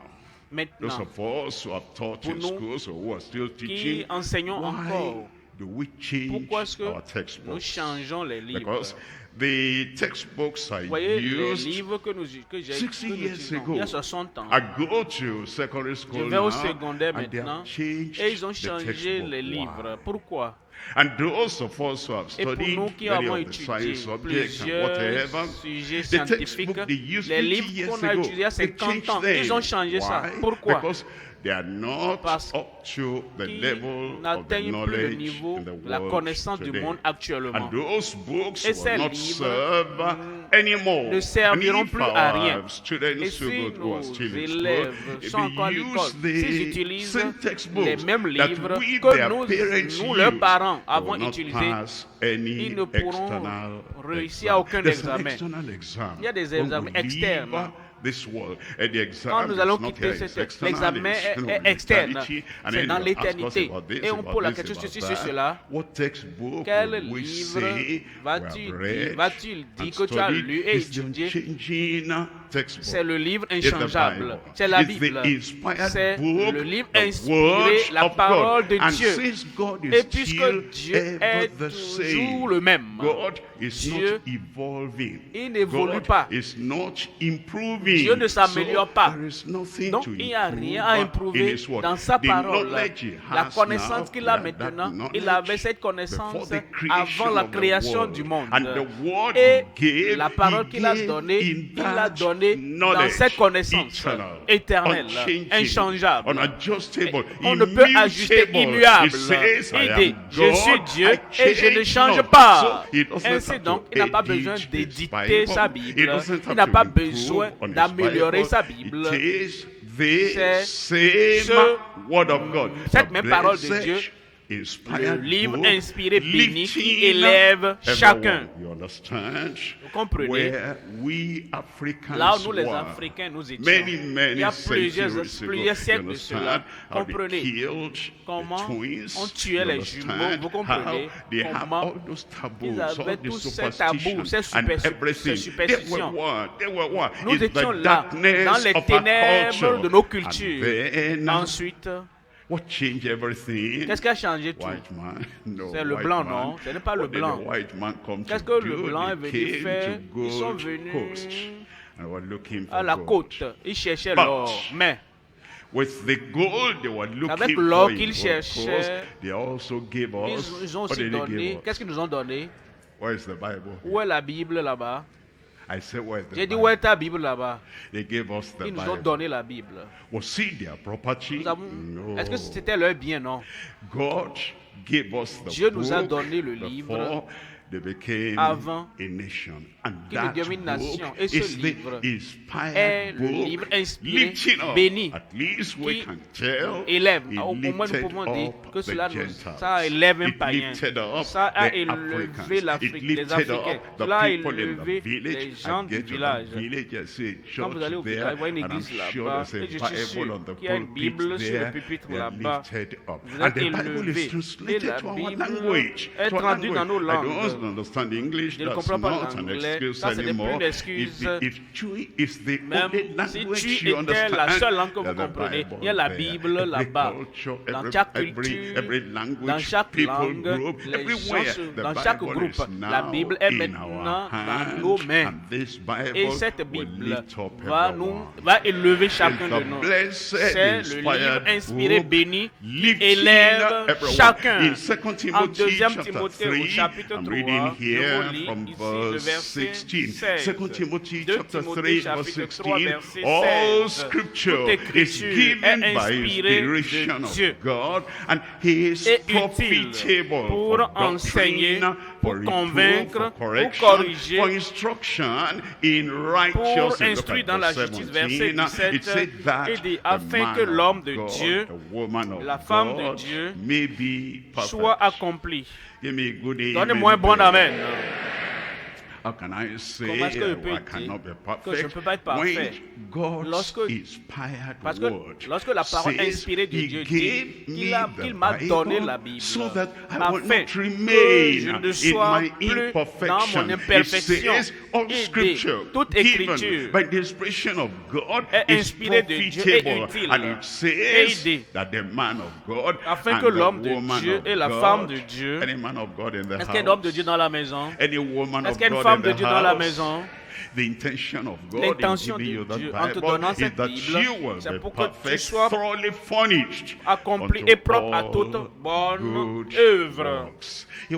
Maintenant, of us who have taught pour in nous schools or who are still qui teaching, enseignons why encore, do we change pourquoi est-ce que our nous textbooks? changeons les livres? Because the textbooks are Vous voyez, les used. livres que nous 60 years utilisons, ago, il y a 60 ans, I go to secondary je school vais au now, secondaire and they maintenant, have changed et ils ont the changé textbook. les Why? livres. Pourquoi? And those of us who have Et pour studied nous qui many avons of the étudié science subjects and plusieurs whatever, sujets the scientifiques, textbook they used les 50 livres years qu'on a ago, utilisés à they 50 changed ans, them. ils ont changé ça. Why? Pourquoi? Because they are not Parce up to the qu'ils level of the n'atteignent plus le knowledge niveau in the de la world connaissance du today. monde actuellement. And those books Et will ces not livres serve anymore. ne serviront And if plus à rien. our students Et si who are nos still in school, élèves if sont encore à they l'école, use s'ils the utilisent same textbooks les mêmes that livres we, que their nous, parents leurs used, parents, they avons will not utilisé, pass any ils ne pourront external réussir exam. à aucun There's an examen. external exam. Il y a des When examens we externes. leave this world, and the exam Quand nous is allons not quitter here, it's cet external, l'examen it's, est externe, eternity, and c'est then dans you ask us l'éternité. about this, Et on about pose la this, question about ceci, that. cela. What textbook Quel will we livre say vas-tu we have read dire and que tu as studied? lu et It's the étudié? unchanging textbook. C'est le livre It's the inchangeable. Bible. C'est la It's the Bible. inspired C'est book, le livre the inspiré, words la of parole God. de And Dieu. since God is Et still puisque Dieu ever est the toujours same, le même, God is Dieu, not evolving. il n'évolue God pas. is not improving. Dieu ne s'améliore pas. There is nothing Donc to il n'y a improve rien à in improuver His word. dans sa The parole. knowledge he La has connaissance now, qu'il a that maintenant, knowledge il avait cette connaissance before the avant la creation of the création world. du monde. And the word Et he gave, la parole qu'il a he gave donnée, in il l'a that donnée dans knowledge, cette connaissance eternal, éternelle, unchanging, inchangeable. unadjustable, On ne peut ajuster, immutable. immuable. He says, I Il am dit, je God, suis Dieu I et je ne change change not. pas. So he doesn't Ainsi have donc, to il n'a pas edit besoin his d'éditer Bible. sa He Bible. doesn't Il have n'a to pas improve besoin on his d'améliorer Bible. sa Bible. It is the C'est same word of God. cette The même parole de blessed, Dieu, le inspired livre book, inspiré béni qui lifting élève chacun. everyone. You understand? Vous comprenez? Where we Africans Là où nous les were Africains nous étions, many il y a plusieurs centuries ago, siècles you de cela, understand how they comprenez killed comment the twins, on tuait you les jumeaux, understand vous comprenez how they have comment all those taboos, ils avaient all the tous ces tabous, superstitions ces and everything. They superstitions. were what? Nous It's étions the là, darkness dans les of our ténèbres culture. de nos And cultures. then, Ensuite, what changed everything? qu'est-ce qui a changé tout? White man. No, C'est le white blanc, man. non? Ce n'est pas le What did blanc. the white man come Qu'est-ce to que le do? blanc est They venu came faire? to Ils sont Gold venus Coast and were looking for à la gold. côte. Ils cherchaient But l'or. Mais with the gold they were looking avec for l'or in qu'ils Gold cherchaient, Coast, they also gave us. ils ont what aussi did they donné. give us? Qu'est-ce qu'ils nous ont donné? Where is the Bible? Où est la Bible là-bas? I said, where is the J'ai dit, Bible? où est ta Bible là-bas? They gave us the Ils nous ont Bible. donné la Bible. Was it their property? Nous avons- No. Est-ce que c'était leur bien, non? God Dieu nous a donné le livre avant qu'il ne devienne nation. Et ce livre est le livre inspiré, béni, qui élève. Au moins nous pouvons dire que ça élève un païen. Ça a élevé l'Afrique, les Africains. Cela a élevé les gens du village. Quand vous allez au village, vous voyez une église là-bas, et je suis sûr qu'il y a une Bible sur le pupitre là-bas. Vous êtes élevés. Et la Bible est traduite dans nos langues. Je ne comprends pas l'anglais. Ça, ce n'est plus une excuse. Même si tu étais la seule langue que vous comprenez, il y a la Bible là-bas. Dans chaque culture, dans chaque langue, dans chaque groupe, la Bible est maintenant dans nos mains. Et cette Bible va élever chacun de nous. C'est le livre inspiré, béni, qui élève chacun. En 2 Timothée au chapitre 3, here from verse 16. 2 Timothy chapter 3 verse 16. All scripture is given by inspiration of God and he is profitable pour enseigner, pour convaincre, pour corriger, for instruction in righteousness. Pour instruire dans la justice, verset 17, et dit, afin que l'homme de Dieu, la femme de Dieu, soit accomplie. Donnez-moi un bon amen. Comment est-ce que je peux dire que je ne peux pas être parfait? Parce que lorsque la parole inspirée de Dieu dit qu'il m'a donné la Bible, afin que je ne sois plus dans mon imperfection, et dit, toute écriture est inspirée de Dieu et utile. Et il dit, afin que l'homme de Dieu et la femme de Dieu, est-ce qu'il y a un homme de Dieu dans la maison? Est-ce qu'il y a une femme de Dieu dans la maison? L'intention de Dieu en te donnant cette Bible, c'est pour que tu sois accompli et propre à toute bonne œuvre. Il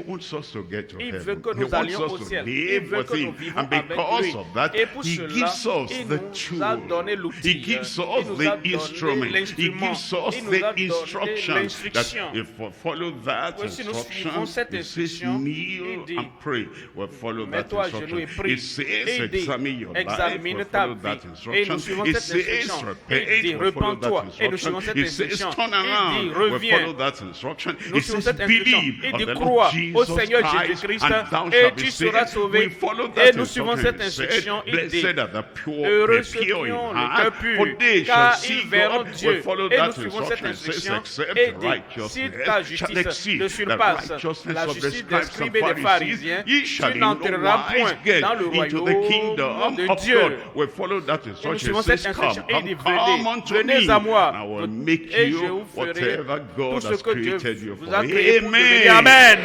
veut que nous allions au ciel. Il veut que nous vivions avec lui. Et pour cela, il nous a donné l'outil. Il nous a donné l'instrument. Il nous a donné l'instruction. Si nous suivons cette instruction, il dit, mets-toi à genoux et prie. Et dit, examine ta vie. Et nous suivons cette instruction. Il dit, repens-toi. Et nous suivons cette instruction. Il dit, reviens. Nous suivons cette instruction. Il dit, crois au Seigneur Jésus-Christ et tu seras sauvé. Et nous suivons cette instruction. Il dit, heureux ceux qui ont le cœur pur, car ils verront Dieu. Et nous suivons cette instruction. Et dit, si ta justice ne surpasse la justice des scribes et des pharisiens, tu n'entreras point dans le royaume de Dieu. Et nous suivons cette instruction. Et il dit, venez à moi et je vous ferai tout ce que Dieu vous a créé pour devenir. Amen.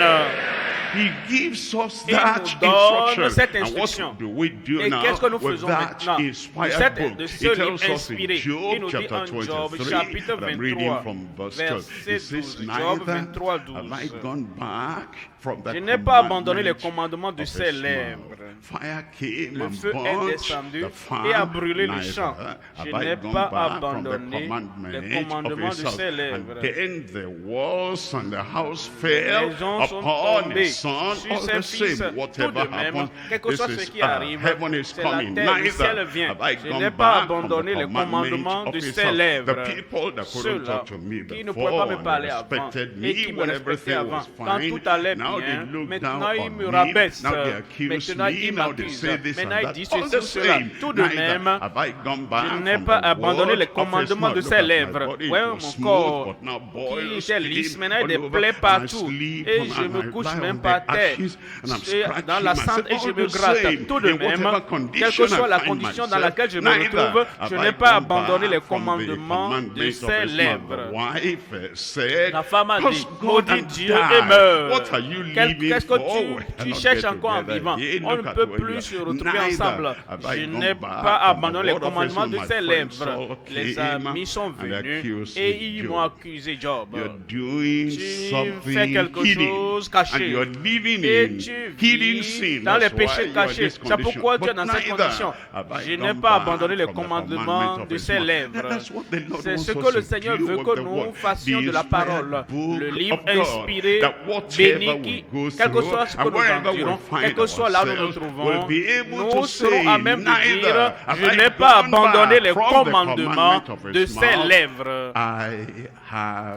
He gives us Il that nous donne instruction. cette And instruction. what do we do Et now qu'est-ce que nous with faisons that maintenant? inspired book? De It ce livre tells us in inspiré. Job Il nous dit chapter en Job 23, chapitre and I'm reading 23, from verse 12. It verset says, 12. Job neither 23, have I 12. gone back from the Je n'ai pas abandonné les commandments commandements de of ses his lèvres. mouth. Fire came Le and feu est burnt descendu the farm, et a brûlé le neither champ. have Je I n'ai gone pas back from the abandonné les commandements of de his ses house. lèvres. And then the walls and the house fell Les gens sont upon tombés his son. sur All ses the fils. same, Tout whatever de même, happens, quel que soit ce qui arrive, heaven is c'est la coming. terre, le ciel Neither vient. have I Je gone n'ai pas back from abandonné the les commandements commandment de of his ses house. lèvres. The people that couldn't Ceux-là talk to me qui ne pouvaient pas me before parler and avant respected et qui me me when respectaient everything avant, was quand fine, tout allait now they bien, look maintenant down ils on me me. rabaissent. Now they accuse Maintenant me. ils Now they m'accusent. say this Maintenant and ils that. disent All ceci the ou cela. same. Tout de Neither même, have I gone back je n'ai from pas the abandonné word les of his commandements mouth. de Look ses at my lèvres. body, Ouais, it was mon smooth, corps but now qui boils était lisse, came maintenant il y a all des plaies over, and I partout. sleep Et and je me I couche lie même on par the terre. ashes, and I'm Et scratching dans la myself. cendre et je All me the gratte. same, Tout de in même, whatever quelle condition que soit I la find condition dans myself, laquelle je me neither retrouve, have je I n'ai pas gone abandonné les back from the commandements de commandments of ses his mouth. lèvres. The wife said, La femme a dit, "Curse God maudit and Dieu die. et meurt. What are you living Qu'est-ce que for? We tu cannot cherches get encore en together vivant? again. On ne Look at peut where plus you se are. retrouver Neither ensemble. have I Je gone n'ai back pas from abandonné the les word of his commandements mouth. de My ses friends lèvres. Saul Les came amis sont and venus accused et me, ils Job. m'ont accusé, Job. You're doing Tu something fais quelque hidden, chose and caché you're living et in tu hidden vis sin. dans les That's why péchés you are in cachés. this C'est pourquoi tu es condition. dans But cette neither condition. have I Je n'ai gone pas back abandonné les from the commandements commandment of de his ses mouth. lèvres. That's what the Lord C'est wants ce us que le to Seigneur do veut with que the nous word. fassions The de la inspired parole. book Le livre of God, inspiré, that whatever béni, we go quel que through, soit ce que and nous wherever we endurons, quel find que soit là où nous nous ourselves, trouvons, we'll be able nous to serons say, à même de dire, neither have je I n'ai pas gone abandonné back les from the commandements commandment of de his ses mouth. lèvres.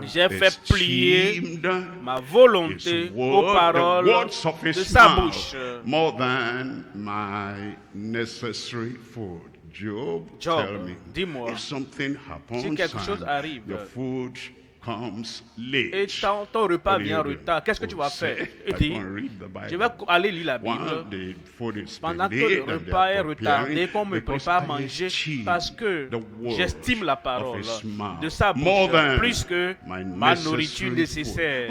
J'ai fait plier ma volonté aux paroles de sa bouche. More than my necessary food. Job, tell me, dis-moi, if something happens si quelque chose arrive, your food comes late, et ton repas vient en retard, qu'est-ce que tu vas faire? Il dit, je vais aller lire la Bible pendant que le repas est retardé, qu'on me prépare à manger, parce que j'estime la parole de sa bouche plus que ma nourriture nécessaire.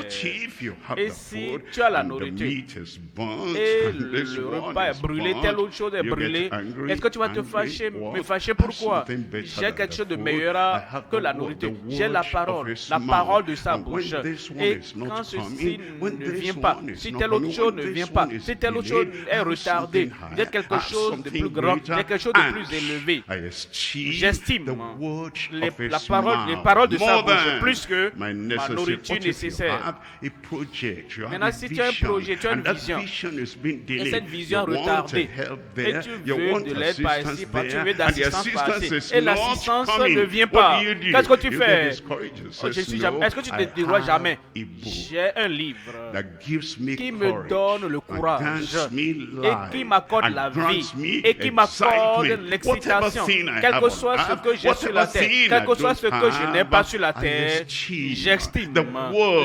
Et si tu as la nourriture et le repas est brûlé, telle autre chose est brûlée, est-ce que tu vas te fâcher? Me fâcher pourquoi? J'ai quelque chose de meilleur que la nourriture. J'ai la parole de sa bouche. Et quand ceci ne vient pas, si telle autre chose ne vient pas, si telle autre chose est retardée, il y a quelque chose de plus grand, il y a quelque chose de plus élevé. J'estime les paroles de sa bouche plus que ma nourriture nécessaire. Maintenant, si tu as un projet, tu as une vision, et cette vision est retardée, et tu veux de l'aide par ici, tu veux d'assistance par ici, et l'assistance ne vient pas, qu'est-ce que tu fais? Est-ce que tu ne te dérois jamais? J'ai un livre qui me donne le courage et qui m'accorde la vie et qui m'accorde l'excitation. Quel que soit ce que j'ai sur la terre, quel que soit ce que je n'ai pas sur la terre, j'estime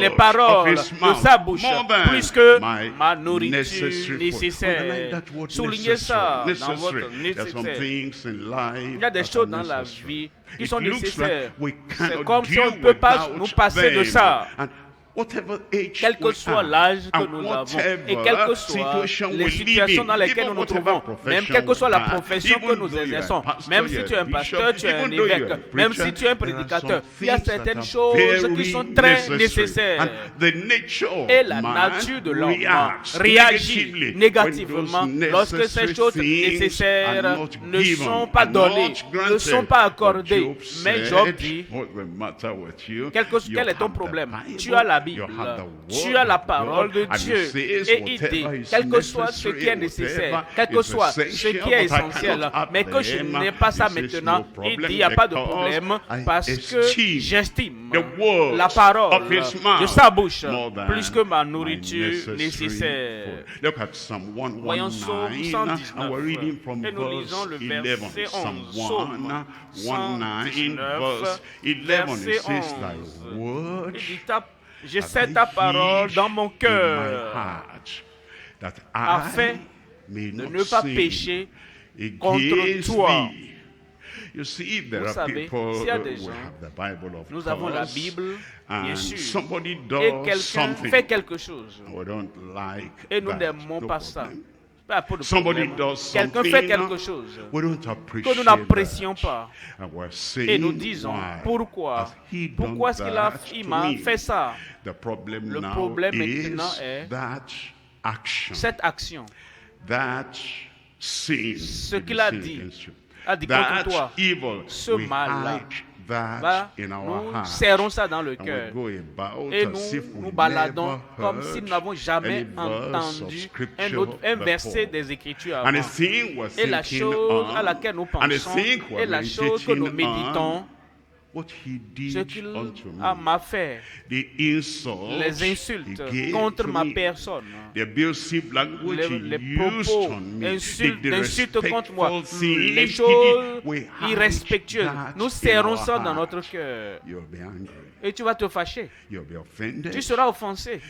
les paroles de sa bouche plus que ma nourriture nécessaire. Soulignez ça dans votre nécessaire. Il y a des choses dans la vie qui sont nécessaires. C'est comme si on ne peut pas nous passer de ça. Quel que soit l'âge que nous avons et quelles que soient les situations dans lesquelles nous nous trouvons, même quelle que soit la profession que nous exerçons, même si tu es un pasteur, tu es un évêque, même si tu es un prédicateur, il y a certaines choses qui sont très nécessaires. Et la nature de l'homme réagit négativement lorsque ces choses nécessaires ne sont pas données, ne sont pas accordées. Mais Job dit, quel est ton problème? Tu as la Bible, tu as la parole de Dieu, et il dit, quel que soit ce qui est nécessaire, quel que soit ce qui est essentiel, mais que je n'ai pas ça maintenant, il dit, il n'y a pas de problème, parce que j'estime la parole de sa bouche plus que ma nourriture nécessaire. Voyons Psaume 119, et nous lisons le verset 11. Psaume 119, verset 11. Il dit, j'essaie ta parole dans mon cœur afin de ne pas pécher contre toi. Vous savez, s'il y a des gens, nous avons la Bible, bien sûr, et quelqu'un fait quelque chose, et nous n'aimons pas ça. Quelqu'un fait quelque chose que nous n'apprécions pas. Et nous disons, pourquoi est-ce qu'il m'a fait ça? Le problème maintenant est cette action. Ce qu'il a dit contre toi, ce mal-là. Nous serrons ça dans le cœur et nous baladons comme si nous n'avons jamais entendu un verset des Écritures avant. Et la chose à laquelle nous pensons et la chose que nous méditons, ce qu'il m'a fait, les insultes contre ma personne, les propos d'insultes contre moi, les choses irrespectueuses, nous serrons ça dans notre cœur. Et tu vas te fâcher. Tu seras offensé.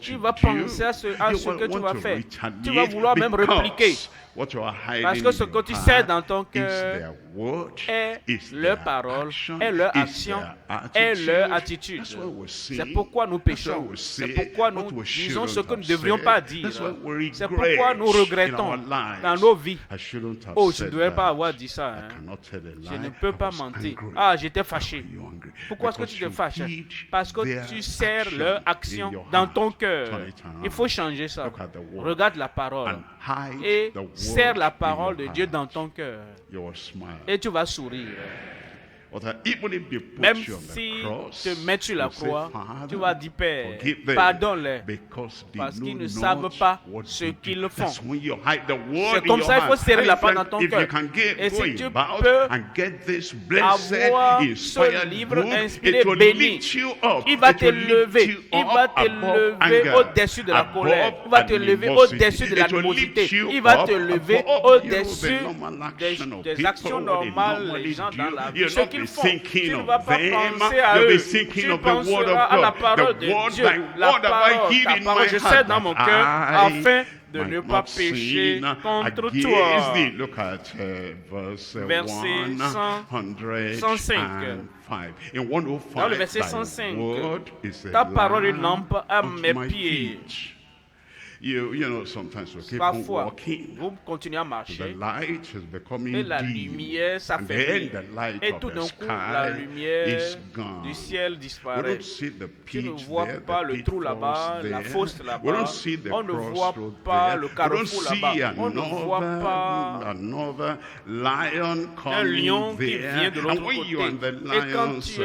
Tu vas penser à ce que tu vas faire. Tu vas vouloir même répliquer. Parce que ce que tu sais dans ton cœur est leur parole, est leur action, est leur attitude. C'est pourquoi nous péchons. C'est pourquoi nous disons ce que nous ne devrions pas dire. C'est pourquoi nous regrettons dans nos vies. Oh, je ne devrais pas avoir dit ça. Je ne peux pas mentir. Ah, j'étais fâché. Pourquoi est-ce que tu te fâches? Parce que tu sers leur action dans ton cœur. Il faut changer ça. Regarde la parole et sers la parole de Dieu dans ton cœur. Et tu vas sourire. Même si te mets sur la croix, tu vas dire, Père, pardonne-les, parce qu'ils ne savent pas ce qu'ils font. C'est comme ça, il faut serrer la parole dans ton cœur. Et si tu peux avoir ce livre inspiré, béni, il va te lever. Il va te lever au-dessus de la colère. Il va te lever au-dessus de l'animosité. Il va te lever au-dessus des actions normales, les gens dans la vie. Ce qu'ils font, tu ne vas pas penser à eux. Tu penseras à la parole de Dieu. La parole, ta parole, je sais dans mon cœur, afin de ne pas pécher contre toi. Verset 105. Dans le verset 105, ta parole est une lampe à mes pieds. Parfois, vous continuez à marcher et la lumière s'affaiblit. Et tout d'un coup, la lumière du ciel disparaît. Tu ne vois pas le trou là-bas, la fosse là-bas. On ne voit pas le carrefour là-bas. On ne voit pas un lion qui vient de l'autre côté. Et quand tu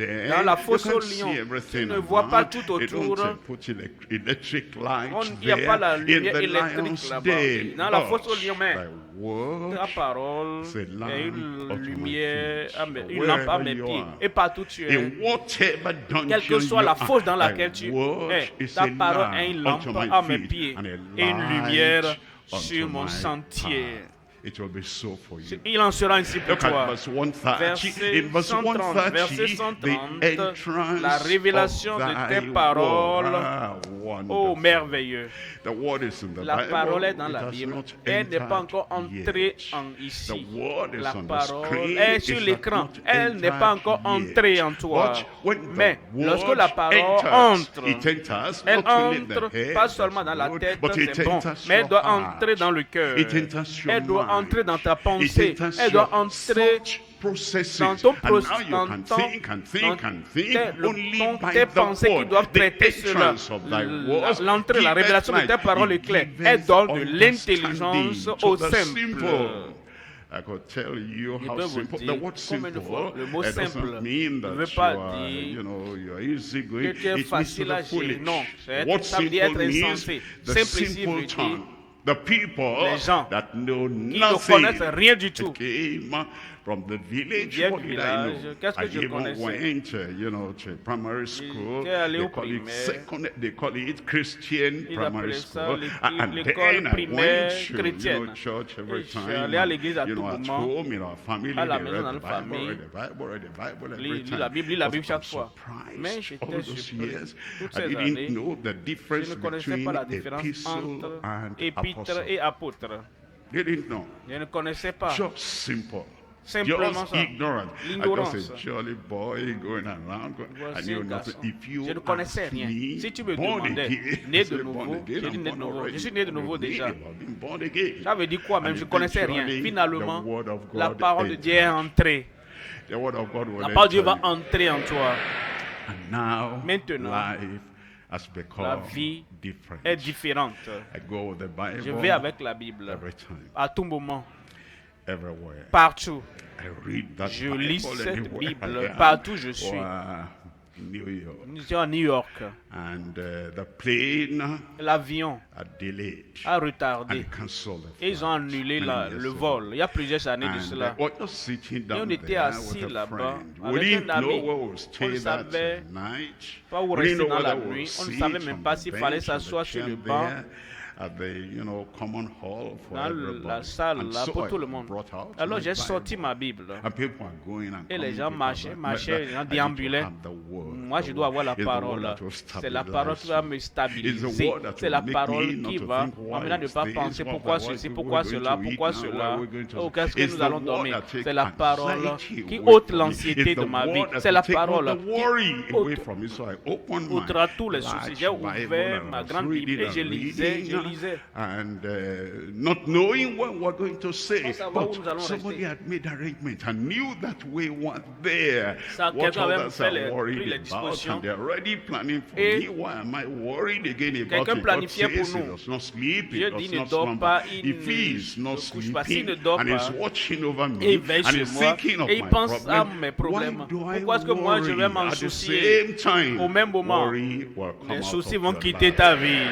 es dans la fosse au lion, tu ne vois pas tout autour. Il n'y a pas la lumière électrique là-bas. Dans la fosse au lion, mais ta parole est une lumière, une lampe à mes pieds. Et partout tu es, quelle que soit la fosse dans laquelle tu es, ta parole est une lampe à mes pieds et une lumière sur mon sentier. Il en sera ainsi pour toi. Verset 130, la révélation de tes paroles, ô merveilleux. La parole est dans la Bible. Elle n'est pas encore entrée ici. La parole est sur l'écran. Elle n'est pas encore entrée en toi. Mais lorsque la parole entre, elle entre pas seulement dans la tête, c'est bon, mais elle doit entrer dans le cœur. Elle doit entrer dans ta pensée. Elle doit entrer dans ton processus, dans tes pensées qui doivent traiter cela. L'entrée, la révélation de tes paroles est claire. Elle donne de l'intelligence au simple. I could tell you Je how peux vous simple dire the word combien de fois simple le mot simple doesn't mean ne that veut pas you are, dire you're easy going. que tu es It means to facile à the gérer. foolish. Non, What ça veut dire simple être means, insensé. the Simple ici veut simple dire tongue. The people les gens that know qui ne nothing connaissent rien du tout. came from the village. Viens What du did I village. know? Qu'est-ce que I je even connaissais? went, to primary school. J'étais allé au They call it primaire. they call it Christian Ils primary appelaient ça school. And l'école then I primaire went to chrétienne. church every Et je suis time. allé à l'église à At tout moment. home, our family, À la they maison, read dans the la Bible, famille. read the Bible, read the Bible every Lis time. la Bible I was chaque fois. surprised Mais all j'étais those surpris. years. Toutes I ces didn't années, know the difference je ne connaissais between pas la différence epistle entre and épître apostle. et apôtre. Didn't know. Je ne connaissais pas. Just simple. Simplement Just ça. ignorant. L'ignorance. I just a jolly boy going around. I Voici knew un nothing. garçon. If you Je ne connaissais ask rien. me, Si tu me born demandais, again, né I de say, nouveau, born again, j'ai dit I'm né de born nouveau. already. Je suis né de Born nouveau again, déjà. I've been born again. Ça veut dire quoi même? And Je ne connaissais rien. eventually, Finalement, the word of la God parole de Dieu est entered. entrée. The word of God will La parole de Dieu enter va you. entrer en toi. And now, Maintenant, life has La become vie different. est différente. I go with the Bible Je vais avec la Bible every time, à tout moment, everywhere. partout. I read that Je Bible lis cette anywhere I Bible am. partout où je suis. New York. Nous étions à New York. And the plane L'avion had delayed a and retardé. cancelled the Et ils ont flight annulé many years le ago. vol. Il y a plusieurs années de And cela. we're just sitting Et on down était there assis with a là-bas friend. We avec didn't un know ami. where we'll On ne stay that savait night. pas où We didn't rester know dans la whether we'll nuit. On ne sit savait même on pas the s'il fallait bench, on the s'asseoir sur chair le banc there at the common hall for dans everybody. la salle And là so pour I tout le monde. brought out Alors my j'ai sorti Bible. ma Bible. And people are going and Et les coming gens because marchaient, les gens I need to déambulaient. have the word. Moi, je The dois word avoir la is the parole. word that will C'est la parole qui va me stabilize me. It's the stabiliser. word that C'est will la make parole me qui not to va think, why m'amener à ne is pas this, penser what pourquoi is ceci, we pourquoi going cela, to pourquoi eat now, cela. where we're going to- Oh, qu'est-ce que It's nous the allons word dormir? that takes C'est la parole anxiety qui away ôte from me. l'anxiété It's de the ma vie. word that C'est la will take all parole the qui worry away ôte from me. So I opened my outre tous les soucis. large J'ai Bible ouvert and I ma was grande Bible reading et je and lisais, reading. lisait. And not knowing what we're going to say. Sans savoir où But nous allons somebody rester. had made arrangement and knew that we weren't there. Ça, What quelqu'un avait others fait are pris les worried about, dispositions. and they're already planning for Et me. Why am I worried again about quelqu'un it? God planifiait pour says he nous. does not sleep, he Dieu does dit, ne not dort slumber. pas, il If he is ne not se couche pas. S'il ne sleeping dort and is pas, watching over et me il veille and sur is moi, thinking of et il my pense à problem, mes why problèmes. do I Pourquoi est-ce que moi je vais worry? m'en At the soucier? same time, Au même moment, worry will come les out soucis of vont your quitter life. ta vie.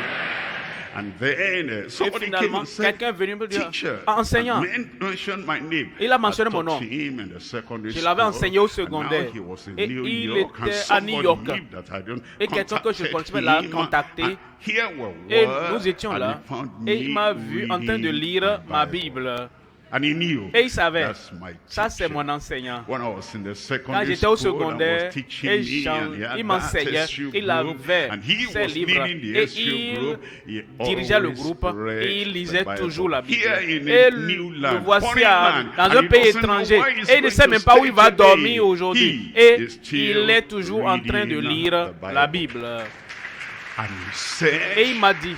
And then Et somebody came finalement, and said, quelqu'un est venu me dire, teacher, enseignant, and mentioned my name. il a mentionné mon I nom. taught him in the secondary Je l'avais school, enseigné au and secondaire. now he was in Et New il York, and était à New somebody York. knew that I don't Et quelqu'un que je contacted connaissais l'a him, contacté. and here we Et were, nous étions and là. he found Et il me m'a vu en train de reading lire the ma Bible. Bible. And he knew Et il savait, that's my ça c'est teacher. mon enseignant. When I was in the Quand secondary j'étais au school, and secondaire, was teaching et me, and he had il that m'enseignait, SU il group, avait and he ses was livres, leading the et SU il group. He dirigeait le always groupe, read et il the lisait Bible. toujours la Bible. Here in Et a new le land, voici foreign land, dans and un he pays doesn't know étranger, where he's et il ne going sait to même pas où stay il va today. dormir aujourd'hui. He Et is still il est toujours en train de reading lire the la Bible. Bible. And he said, Et il m'a dit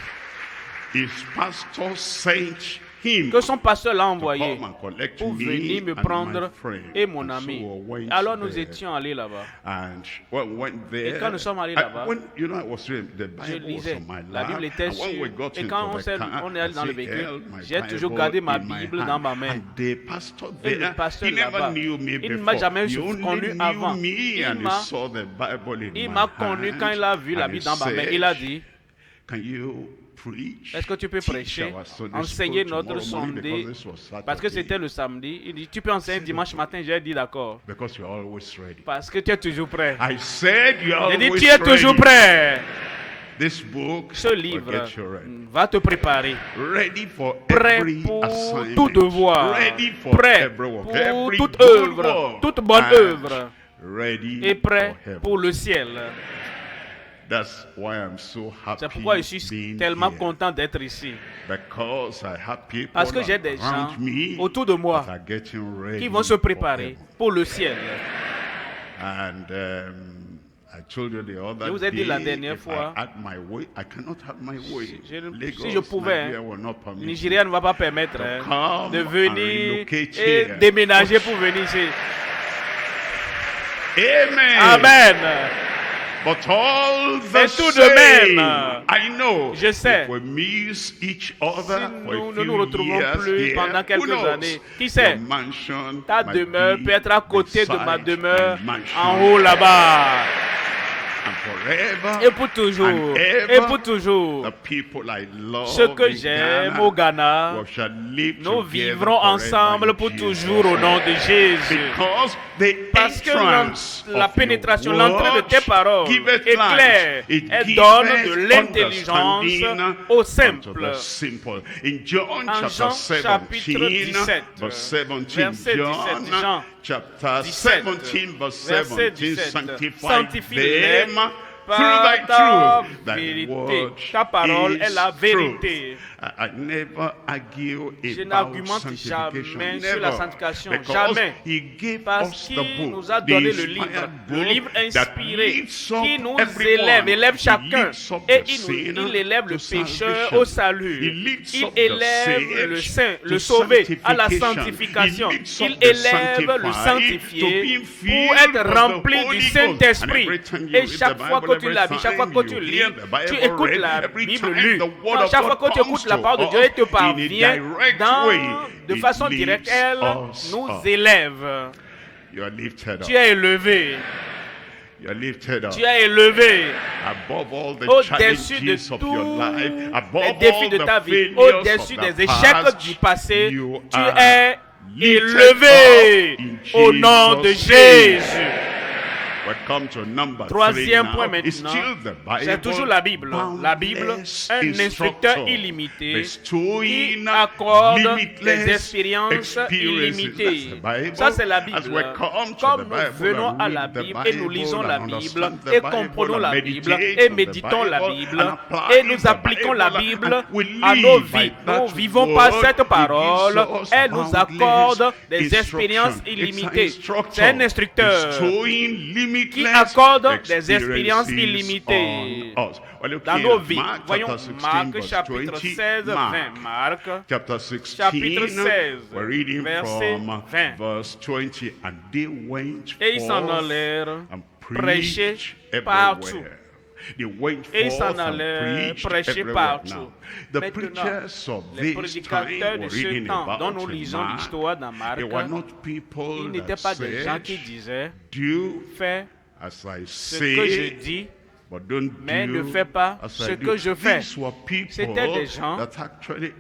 his pastor sent him que son pasteur l'a to envoyé come and collect pour venir me and prendre my friend. et mon And ami. so we went Alors nous there. étions allés là-bas. And when we went there, Et quand nous sommes allés là-bas, you know, I was reading, the Je Bible was lisais, on my la lap. Bible était And when sur, we got et into quand the car, on est allé dans le I véhicule, held my j'ai toujours Bible gardé ma in my Bible hand. dans ma main. And the pastor Et there, le pasteur he never là-bas, knew me il ne m'a before. jamais He only connu knew avant. me and he m'a- saw the Bible in Il my m'a connu hand. quand il a vu la And he Bible dans ma main. said, Il a dit, can you preach? est-ce que tu peux Teach prêcher, our Sunday enseigner school notre tomorrow morning Sunday, because this was Saturday. parce que c'était le samedi. Il dit, tu peux enseigner dimanche matin. J'ai dit d'accord, Because you're always ready. parce que tu es toujours prêt. I said you're J'ai dit, always tu es toujours ready. prêt. This book Ce will livre get you ready. va te préparer. Ready for Prêt every pour assignment. tout devoir, Ready for prêt every work, pour every toute good œuvre, work, toute bonne and œuvre, ready et prêt for heaven. pour le ciel. That's why I'm so happy C'est pourquoi je suis being tellement here. content d'être ici. Because I have people Parce que j'ai des gens around me autour de moi that are getting ready qui vont se préparer for pour le ciel. heaven. And I told you the other Je vous ai dit la day, dernière if fois, I had my way, I cannot have my way. si je pouvais, Nigeria will not permit me. Nigeria ne va pas permettre come de and venir relocate et here. déménager pour venir ici. Amen. Amen. But all the Mais tout de same, même, I know je sais, if we miss each other si for a nous ne few nous retrouvons years plus here, pendant who quelques knows? années, qui sait, Your mansion ta might demeure be peut être à côté de ma beside demeure my mansion. en haut là-bas. And forever Et pour toujours, and ever, et pour toujours, the people I love ce que in j'aime Ghana au Ghana, we shall live nous together vivrons forever ensemble in pour Jesus' toujours au nom de Jésus. Because the Parce que entrance la of pénétration, your l'entrée de tes word paroles giveth est light. claire. It Elle giveth donne de l'intelligence understanding au unto simple. the simple. In John En chapter Jean chapitre 17, 17, verse 17, verset 17, John Jean chapter 17, 17, verse verset 17, 17, sanctify sanctifie-les them par through thy ta truth. Thy vérité. word Ta parole is est la vérité. truth. I never argue Je about n'argumente sanctification. jamais Never. sur la sanctification, Because jamais. he gave Parce us the qu'il book, nous a the donné le inspired livre book that inspiré, lifts up qui nous everyone. élève He chacun, lifts up et the il sinner élève le to pécheur salvation. au salut. He lifts Il up the élève saved le saint, to le sauvé, à la sanctification. sanctification. He lifts up Il the élève le sanctified sanctifié to be pour filled être with rempli the Holy du Ghost. Saint-Esprit. And every time you Et read chaque the fois Bible, que tu la vis, chaque fois que every tu time lis, you hear the tu Bible écoutes read, la every Bible time lue. the word of Chaque fois God que tu écoutes comes la to parole de Dieu, us elle te in a parvient direct way. de It façon directe. lifts Elle us nous up. élève. You are lifted Tu up. es élevé. You are lifted up. Tu es élevé. Above all the Au-dessus de challenges of your tous life, les above défis all de ta the vie, failures au-dessus of the des échecs past, du passé, you tu are es lifted élevé up in au nom de Jesus' name. Jésus. We come to number Troisième 3 point now. It's maintenant, still the Bible, c'est toujours la Bible. La Bible, boundless un instructeur instructor, illimité bestowing qui accorde limitless des expériences experiences. illimitées. That's the Bible. Ça, c'est la As we Bible. come to Comme the nous Bible venons and à read la the Bible et nous lisons la and Bible understand the et Bible comprenons and la Bible meditate et on the méditons la Bible Bible and apply et nous the appliquons la Bible Bible and we à nos live by vies. that Nous vivons par word. cette It parole. gives us Elle nous accorde des boundless expériences instruction. illimitées. It's an instructor C'est un instructeur bestowing qui accorde des expériences illimitées dans nos vies. Voyons Marc chapitre 16, 20. Marc chapitre 16, verset 20. Et ils s'en allèrent prêcher partout. Et ils s'en allèrent prêcher partout. Maintenant, les prédicateurs de ce temps dont nous lisons l'histoire dans Marc, ils n'étaient pas des gens qui disaient « Fais ce que je dis ». Mais ne fais pas ce que je fais. C'était des gens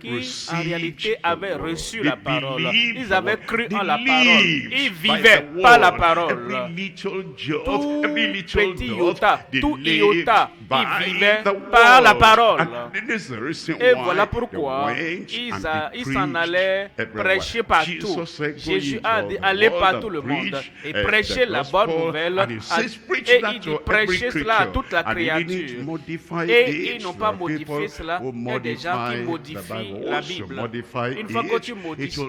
qui, en réalité, avaient reçu la parole. Ils avaient cru en la parole. Ils vivaient par la parole. Tout petit iota, tout iota, ils vivaient par la parole. Et voilà pourquoi ils s'en allaient prêcher partout. Jésus a dit, allez par tout le monde et prêcher la bonne nouvelle. Et il dit, prêchez cela à toute la créature. Et ils n'ont pas modifié cela. Il y a des gens qui modifient la Bible. Une fois que tu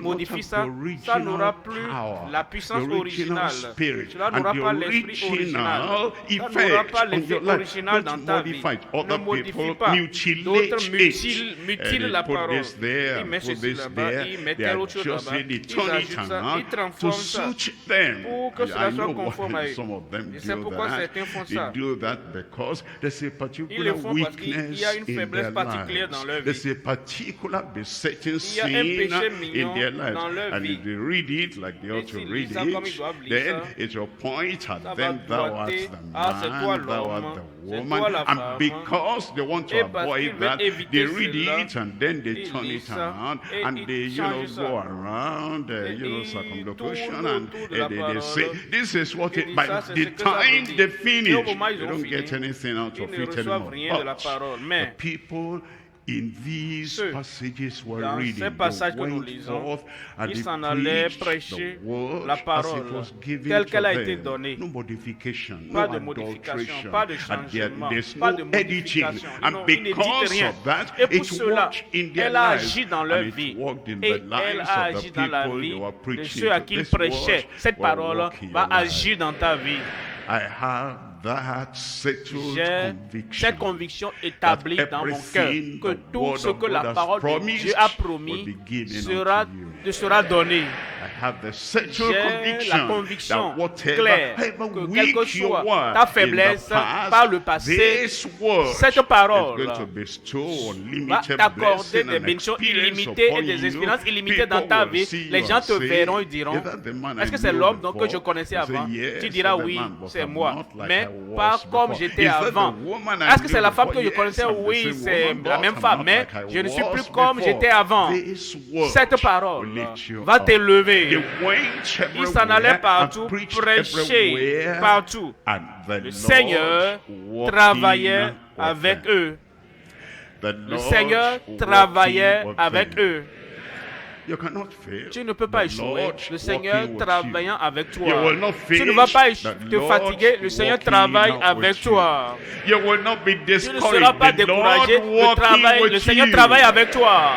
modifies ça, ça n'aura plus la puissance originale. Cela n'aura pas l'esprit original. Ça n'aura pas l'effet original dans ta vie. Ne modifie pas. D'autres mutilent la parole. Ils mettent ceci là-bas, ils mettent telle autre chose là-bas. Ils ajoutent ça, ils transforment ça pour que cela soit conforme à eux. Et c'est pourquoi certains font ça. Ils le font parce qu'il y a une faiblesse particulière dans leur vie. Il y a un péché mignon dans leur vie. Et s'ils lisent ça comme ils doivent lire ça, ça va doiter, c'est toi l'homme, c'est toi la femme. Et parce qu'ils veulent éviter cela, ils lisent ça et ils changent ça. Et ils tournent autour de la parole. This is what it, by the time they finish, they don't get anything out of it anymore. But the people in these passages we're reading, ces passages que nous lisons, ils s'en allaient prêcher la parole telle qu'elle a été donnée. Pas de modification, pas de changement, pas de modification. Non, ils ne disent rien. Et pour cela, elle a agi dans leur vie. Et elle a agi dans la vie de ceux à qui il prêchait. Cette parole va agir dans ta vie. J'ai cette conviction établie dans mon cœur que tout ce que la parole de Dieu a promis sera donné. J'ai la conviction claire que quelle que soit ta faiblesse par le passé, cette parole va t'accorder des bénédictions illimitées et des expériences illimitées dans ta vie. Les gens te verront et diront, est-ce que c'est l'homme que je connaissais avant? Tu diras oui, c'est moi, mais pas comme j'étais avant. Est-ce que c'est la femme que je connaissais? Oui, c'est la même femme, mais je ne suis plus comme j'étais avant. Cette parole va t'élever. Ils s'en allaient partout, prêcher partout. Le Seigneur travaillait avec eux. Le Seigneur travaillait avec eux. Tu ne peux pas échouer. Le Seigneur travaillant avec toi. Tu ne vas pas te fatiguer. Le Seigneur travaille avec toi. Tu ne seras pas découragé. Le Seigneur travaille avec toi.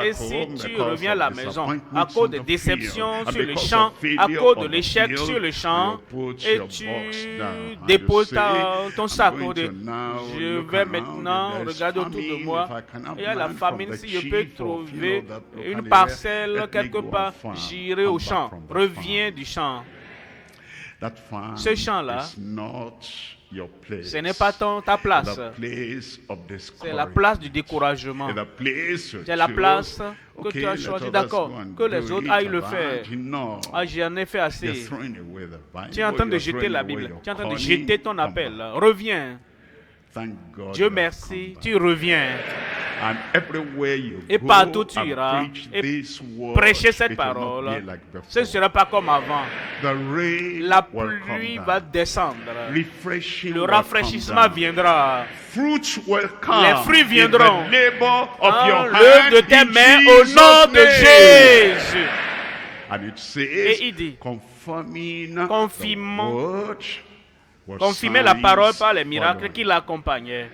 Et si tu reviens à la maison à cause de déceptions sur le champ, à cause de l'échec sur le champ, et tu déposes ton sac, je vais maintenant regarder autour de moi. Il y a la famine. Si je peux trouver une parcelle quelque part, j'irai au champ. Reviens du champ. Ce champ-là, ce n'est pas ta place. C'est la place du découragement. C'est la place que tu as choisie. D'accord, que les autres aillent le faire. Ah, j'en ai fait assez. Tu es en train de jeter la Bible. Tu es en train de jeter ton appel. Reviens. Dieu merci, tu reviens. Et partout tu iras et prêcher cette parole. Ce ne sera pas comme avant. La pluie va descendre. Le rafraîchissement viendra. Les fruits viendront dans l'œuvre de tes mains au nom de Jésus. Et il dit, confirmer la parole par les miracles qui l'accompagnaient.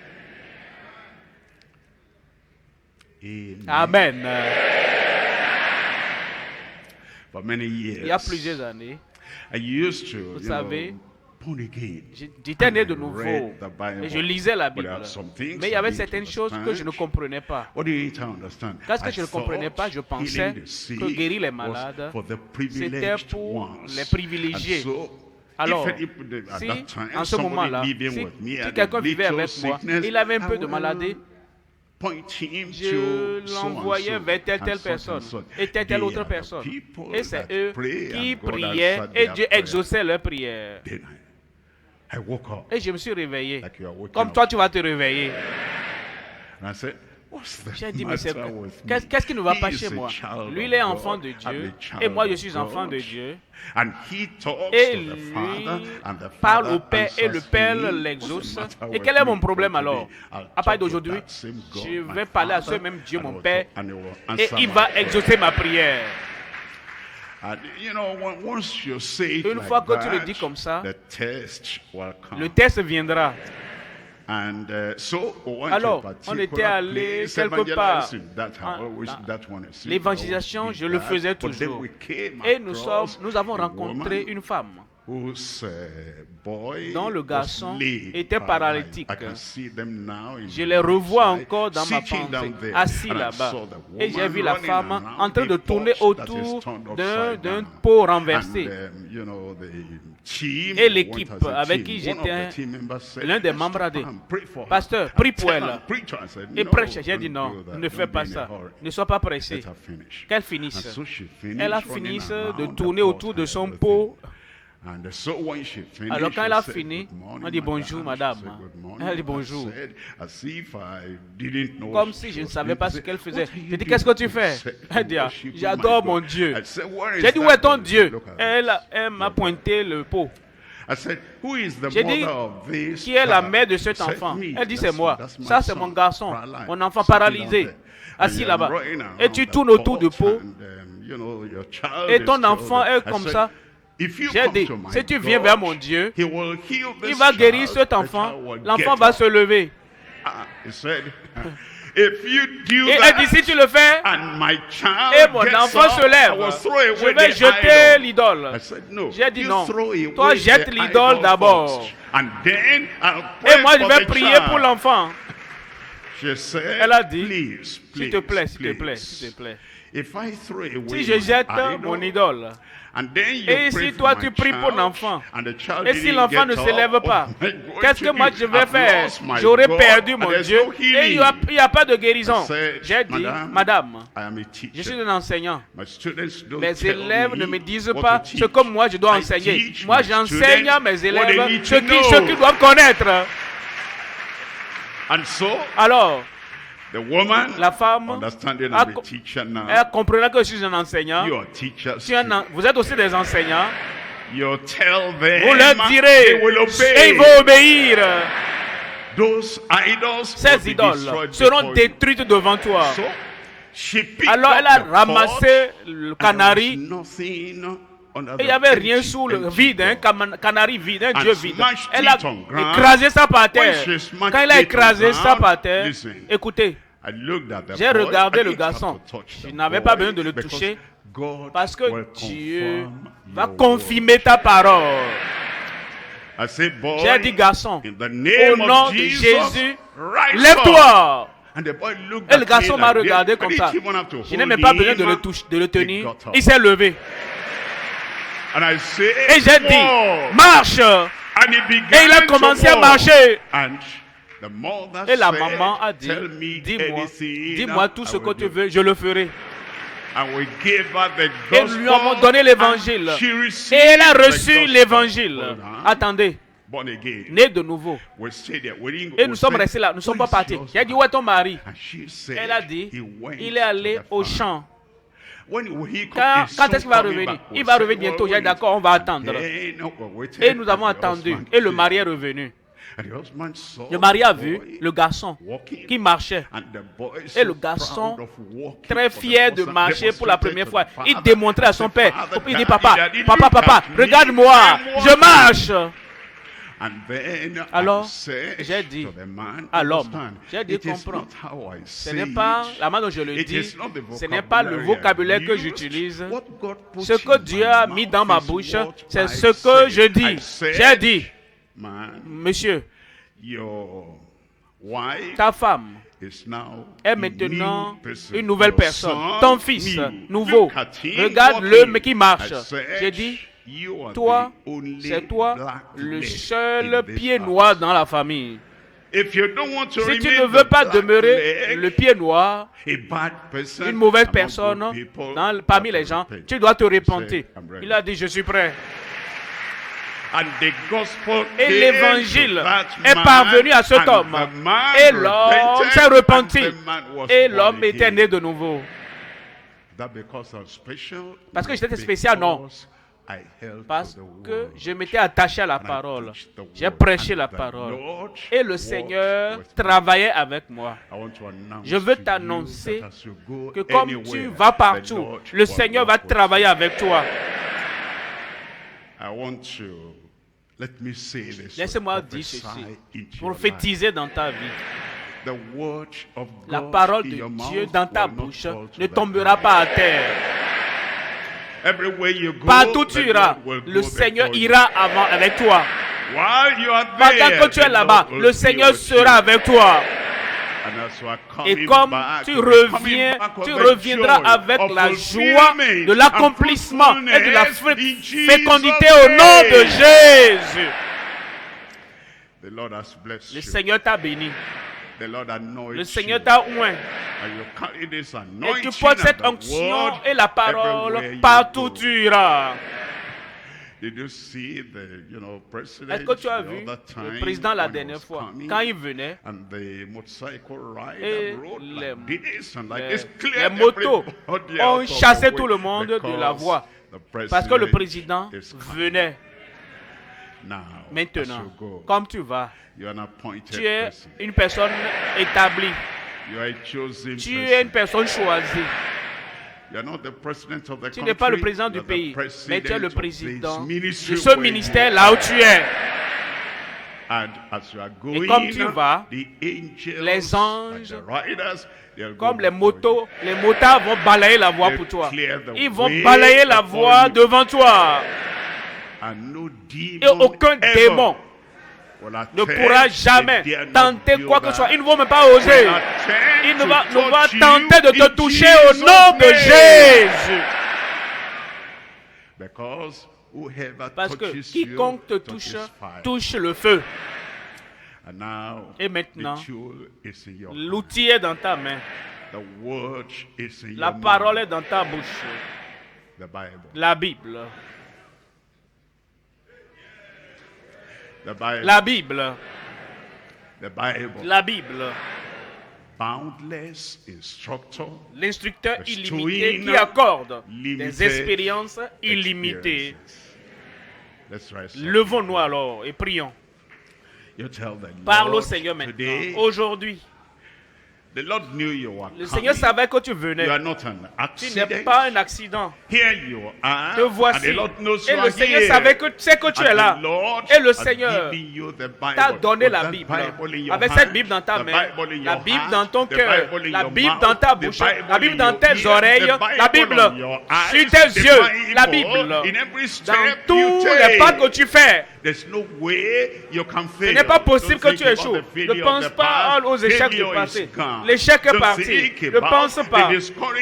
Amen. Il y a plusieurs années, Vous savez, j'étais né de nouveau et je lisais la Bible. Mais il y avait certaines choses que je ne comprenais pas. Qu'est-ce que je ne comprenais pas? Je pensais que guérir les malades, c'était pour les privilégiés. Alors, si en ce moment-là, si quelqu'un vivait avec moi, il avait un peu de maladie, je l'envoyais vers telle personne et telle autre personne. Et c'est eux qui priaient et Dieu exauçait leurs prières. Et je me suis réveillé. Comme toi, tu vas te réveiller. J'ai dit, mais qu'est-ce qui ne va pas chez moi? Lui, il est enfant de Dieu et moi, je suis enfant de Dieu. Et lui parle au Père et le Père l'exauce. Et quel est mon problème alors? À partir d'aujourd'hui, je vais parler à ce même Dieu, mon Père, et il va exaucer ma prière. Une fois que tu le dis comme ça, le test viendra. Alors, on était allé quelque part. L'évangélisation, je le faisais toujours. Et nous avons rencontré une femme dont le garçon était paralytique. Je les revois encore dans ma pensée, assis là-bas. Et j'ai vu la femme en train de tourner autour d'un pot renversé. Et l'équipe avec qui j'étais, l'un des membres a dit, pasteur, prie pour elle. Et prêche. J'ai dit non, ne fais pas ça. Ne sois pas pressé. Qu'elle finisse. Elle a fini de tourner autour de son pot. Alors quand elle a fini, on dit bonjour madame. Elle dit bonjour. Comme si je ne savais pas ce qu'elle faisait. J'ai dit qu'est-ce que tu fais? Elle dit j'adore mon Dieu. J'ai dit où est ton Dieu? Elle m'a pointé le pot. J'ai dit qui est la mère de cet enfant? Elle dit c'est moi. Ça c'est mon garçon, mon enfant paralysé, assis là-bas. Et tu tournes autour du pot. Et ton enfant est comme ça. J'ai dit, si tu viens vers mon Dieu, il va guérir cet enfant, l'enfant va se lever. Et elle dit, si tu le fais, et mon enfant se lève, je vais jeter l'idole. J'ai dit non, toi jette l'idole d'abord. Et moi je vais prier pour l'enfant. Elle a dit, s'il te plaît, s'il te plaît, s'il te plaît. Si je jette mon idole, et si toi tu pries pour l'enfant, et si l'enfant ne se lève pas, qu'est-ce que moi je vais faire? J'aurais perdu mon Dieu et il n'y a pas de guérison. J'ai dit, madame, je suis un enseignant. Mes élèves ne me disent pas ce que moi je dois enseigner. Moi j'enseigne à mes élèves ce qu'ils doivent connaître. Alors, la femme elle comprendra que je suis un enseignant. Vous êtes aussi des enseignants. Vous leur direz et ils vont obéir. Ces idoles seront détruites devant toi. Alors elle a ramassé le canari. Et il n'y avait rien sous le vide, un canari vide, un Dieu vide. Elle a écrasé ça par terre. Quand elle a écrasé ça par terre, écoutez, j'ai regardé le garçon. Je n'avais pas besoin de le toucher parce que Dieu va confirmer ta parole. J'ai dit, garçon, au nom de Jésus, lève-toi. Et le garçon m'a regardé comme ça. Je n'ai même pas besoin de le toucher, de le tenir. Il s'est levé. Et j'ai dit, marche. Et il a commencé à marcher. Et la maman a dit, dis-moi tout ce que tu veux, je le ferai. Et nous lui avons donné l'évangile. Et elle a reçu l'évangile. Attendez. Né de nouveau. Et nous sommes restés là, nous ne sommes pas partis. J'ai dit, où est ton mari? Elle a dit, il est allé au champ. Quand est-ce qu'il va revenir? Il va revenir bientôt. J'ai dit d'accord, on va attendre. Et nous avons attendu. Et le mari est revenu. Le mari a vu le garçon qui marchait. Et le garçon, très fier de marcher pour la première fois, il démontrait à son père. Il dit, papa, regarde-moi, je marche. Alors, j'ai dit à l'homme, j'ai dit comprends, ce n'est pas la manière dont je le dis, ce n'est pas le vocabulaire que j'utilise. Ce que Dieu a mis dans ma bouche, c'est ce que je dis. J'ai dit, monsieur, ta femme est maintenant une nouvelle personne. Ton fils, nouveau. Regarde-le, mais qui marche. J'ai dit, toi, c'est toi le seul pied noir dans la famille. Si tu ne veux pas demeurer le pied noir, une mauvaise personne parmi les gens, tu dois te repentir. Il a dit, je suis prêt. Et l'évangile est parvenu à cet homme. Et l'homme s'est repenti. Et l'homme était né de nouveau. Parce que j'étais spécial, non. Parce que je m'étais attaché à la parole. J'ai prêché la parole. Et le Seigneur travaillait avec moi. Je veux t'annoncer que comme tu vas partout, le Seigneur va travailler avec toi. Laissez-moi dire ceci. Prophétiser dans ta vie. La parole de Dieu dans ta bouche ne tombera pas à terre. Partout où tu iras, le Seigneur ira avant avec toi. Pendant que tu es là-bas, le Seigneur sera avec toi. Et comme tu reviendras avec la joie de l'accomplissement et de la fécondité au nom de Jésus. Le Seigneur t'a béni. Le Seigneur t'a oint. Et tu portes cette onction et la parole partout où tu iras. Est-ce que tu as vu le président la dernière fois, quand il venait, et les motos ont chassé tout le monde de la voie, parce que le président venait. Maintenant, comme tu vas, tu es une personne établie. Tu es une personne choisie. Tu n'es pas le président du pays, mais tu es le président de ce ministère là où tu es. Et comme tu vas, les anges, comme les motards vont balayer la voie pour toi. Ils vont balayer la voie devant toi. Et aucun démon ne pourra jamais tenter quoi que ce soit. Ils ne vont même pas oser. Ils ne vont tenter de te toucher au nom de Jésus. Parce que quiconque te touche, touche le feu. Et maintenant, l'outil est dans ta main. La parole est dans ta bouche. La Bible. La Bible. La Bible. L'instructeur illimité qui accorde des expériences illimitées. Levons-nous alors et prions. Parle au Seigneur maintenant. Aujourd'hui, le Seigneur savait que tu venais. Tu n'es pas un accident. Te voici. Et le Seigneur savait que tu es là. Et le Seigneur t'a donné la Bible. Avec cette Bible dans ta main, la Bible dans ton cœur, la Bible dans ta bouche, la Bible dans tes oreilles, la Bible sur tes yeux, la Bible dans tous les pas que tu fais. Ce n'est pas possible que tu échoues. Ne pense pas aux échecs du passé. L'échec est parti. Ne pense pas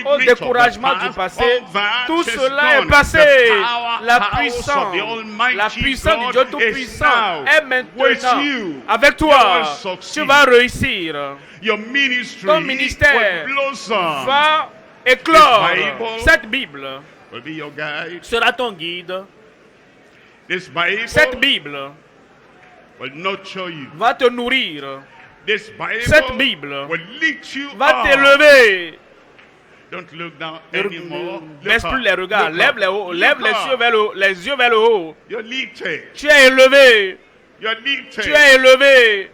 au découragement du passé. Tout cela est passé. La puissance du Dieu Tout-Puissant est maintenant avec toi. Tu vas réussir. Ton ministère va éclore. Cette Bible sera ton guide. Cette Bible va te nourrir. Cette Bible va t'élever. Ne baisse plus les regards. Lève les yeux vers le haut. Tu es élevé. Tu es élevé.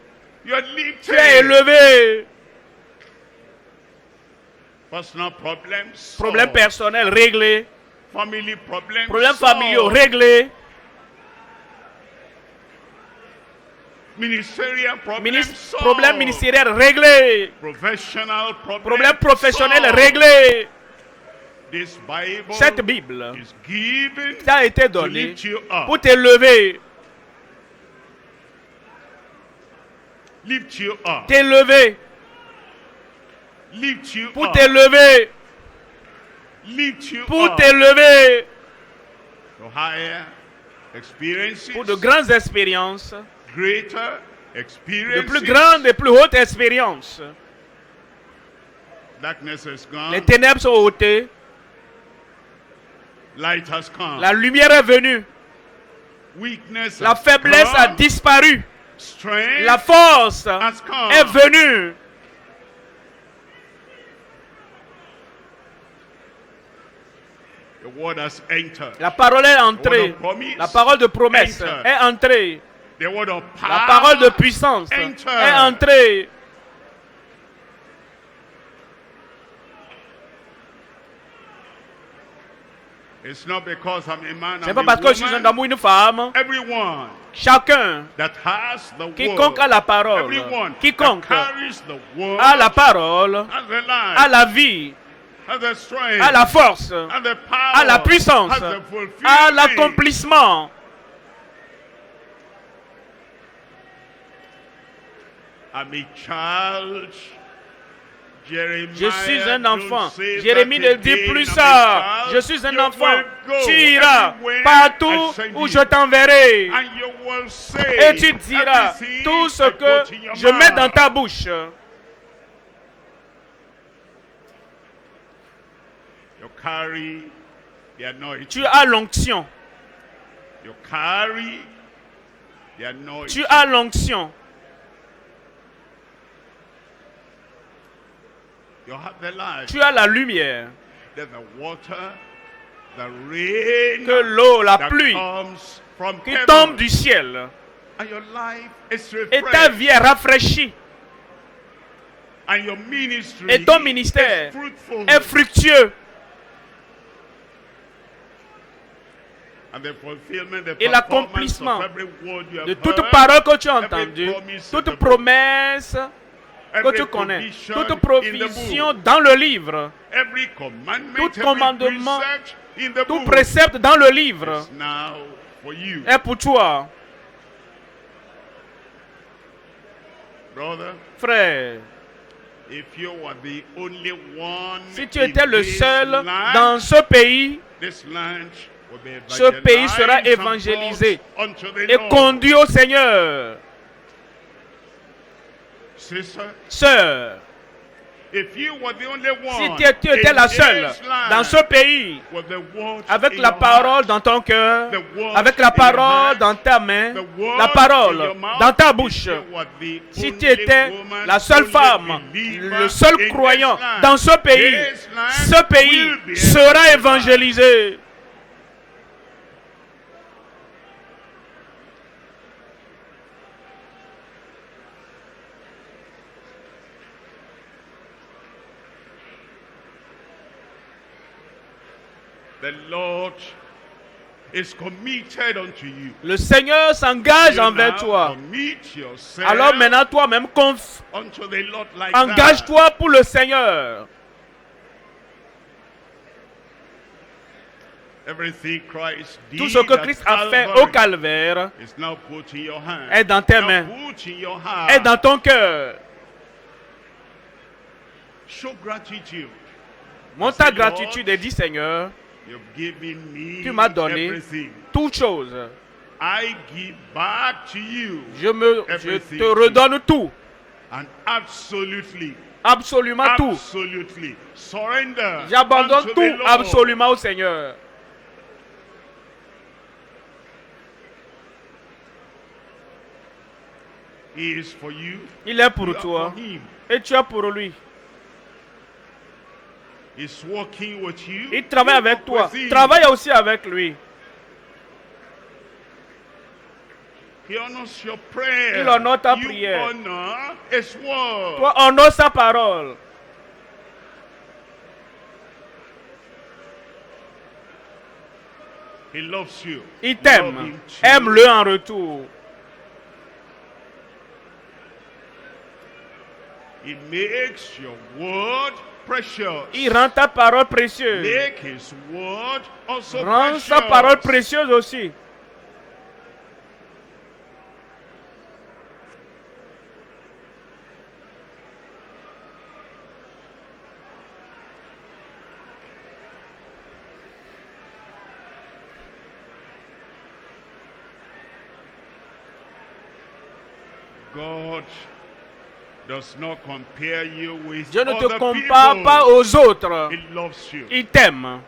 Tu es élevé. Problèmes personnels réglés. Problèmes familiaux réglés. Problème ministériel réglé. Problème professionnel réglé. Cette Bible t'a été donnée pour t'élever. T'élever. Pour t'élever. Pour t'élever. Pour de grandes expériences. De plus grandes et plus hautes expériences. Les ténèbres sont ôtées. La lumière est venue. La faiblesse a disparu. La force est venue. La parole est entrée. La parole de promesse est entrée. La parole de puissance est entrée. C'est pas parce que je suis un homme ou une femme. Chacun, quiconque a la parole, quiconque a la parole, a la vie, a la force, a la puissance, a l'accomplissement. Je suis un enfant. Jérémie ne dit plus ça. Je suis un enfant. Tu iras partout où je t'enverrai. Et tu diras tout ce que je mets dans ta bouche. Tu as l'onction. Tu as l'onction. Tu as la lumière. Que l'eau, la pluie qui tombe du ciel. Et ta vie est rafraîchie. Et ton ministère est fructueux. Et l'accomplissement de toute parole que tu as entendue, toute promesse que tu connais, toute provision dans le livre, tout commandement, tout précepte dans le livre est pour toi. Frère, si tu étais le seul dans ce pays, ce pays sera évangélisé et conduit au Seigneur. Sœur, si tu étais la seule dans ce pays, avec la parole dans ton cœur, avec la parole dans ta main, la parole dans ta bouche, si tu étais la seule femme, le seul croyant dans ce pays sera évangélisé. Le Seigneur s'engage envers toi. Alors maintenant, toi-même, engage-toi pour le Seigneur. Tout ce que Christ a fait au calvaire est dans tes mains, est dans ton cœur. Montre ta gratitude et dis, Seigneur, tu m'as donné toutes choses. Je te redonne tout. Absolument tout. J'abandonne tout absolument au Seigneur. Il est pour toi et tu es pour lui. Il travaille avec toi. Travaille aussi avec lui. Il honore ta prière. Toi, honore sa parole. Il t'aime. Aime-le en retour. He makes your word precious. Il rend ta parole précieuse. Make his word also Rend precious. sa parole précieuse aussi. God does not compare you with Dieu ne te other compare people. pas aux autres. He loves you. Il t'aime.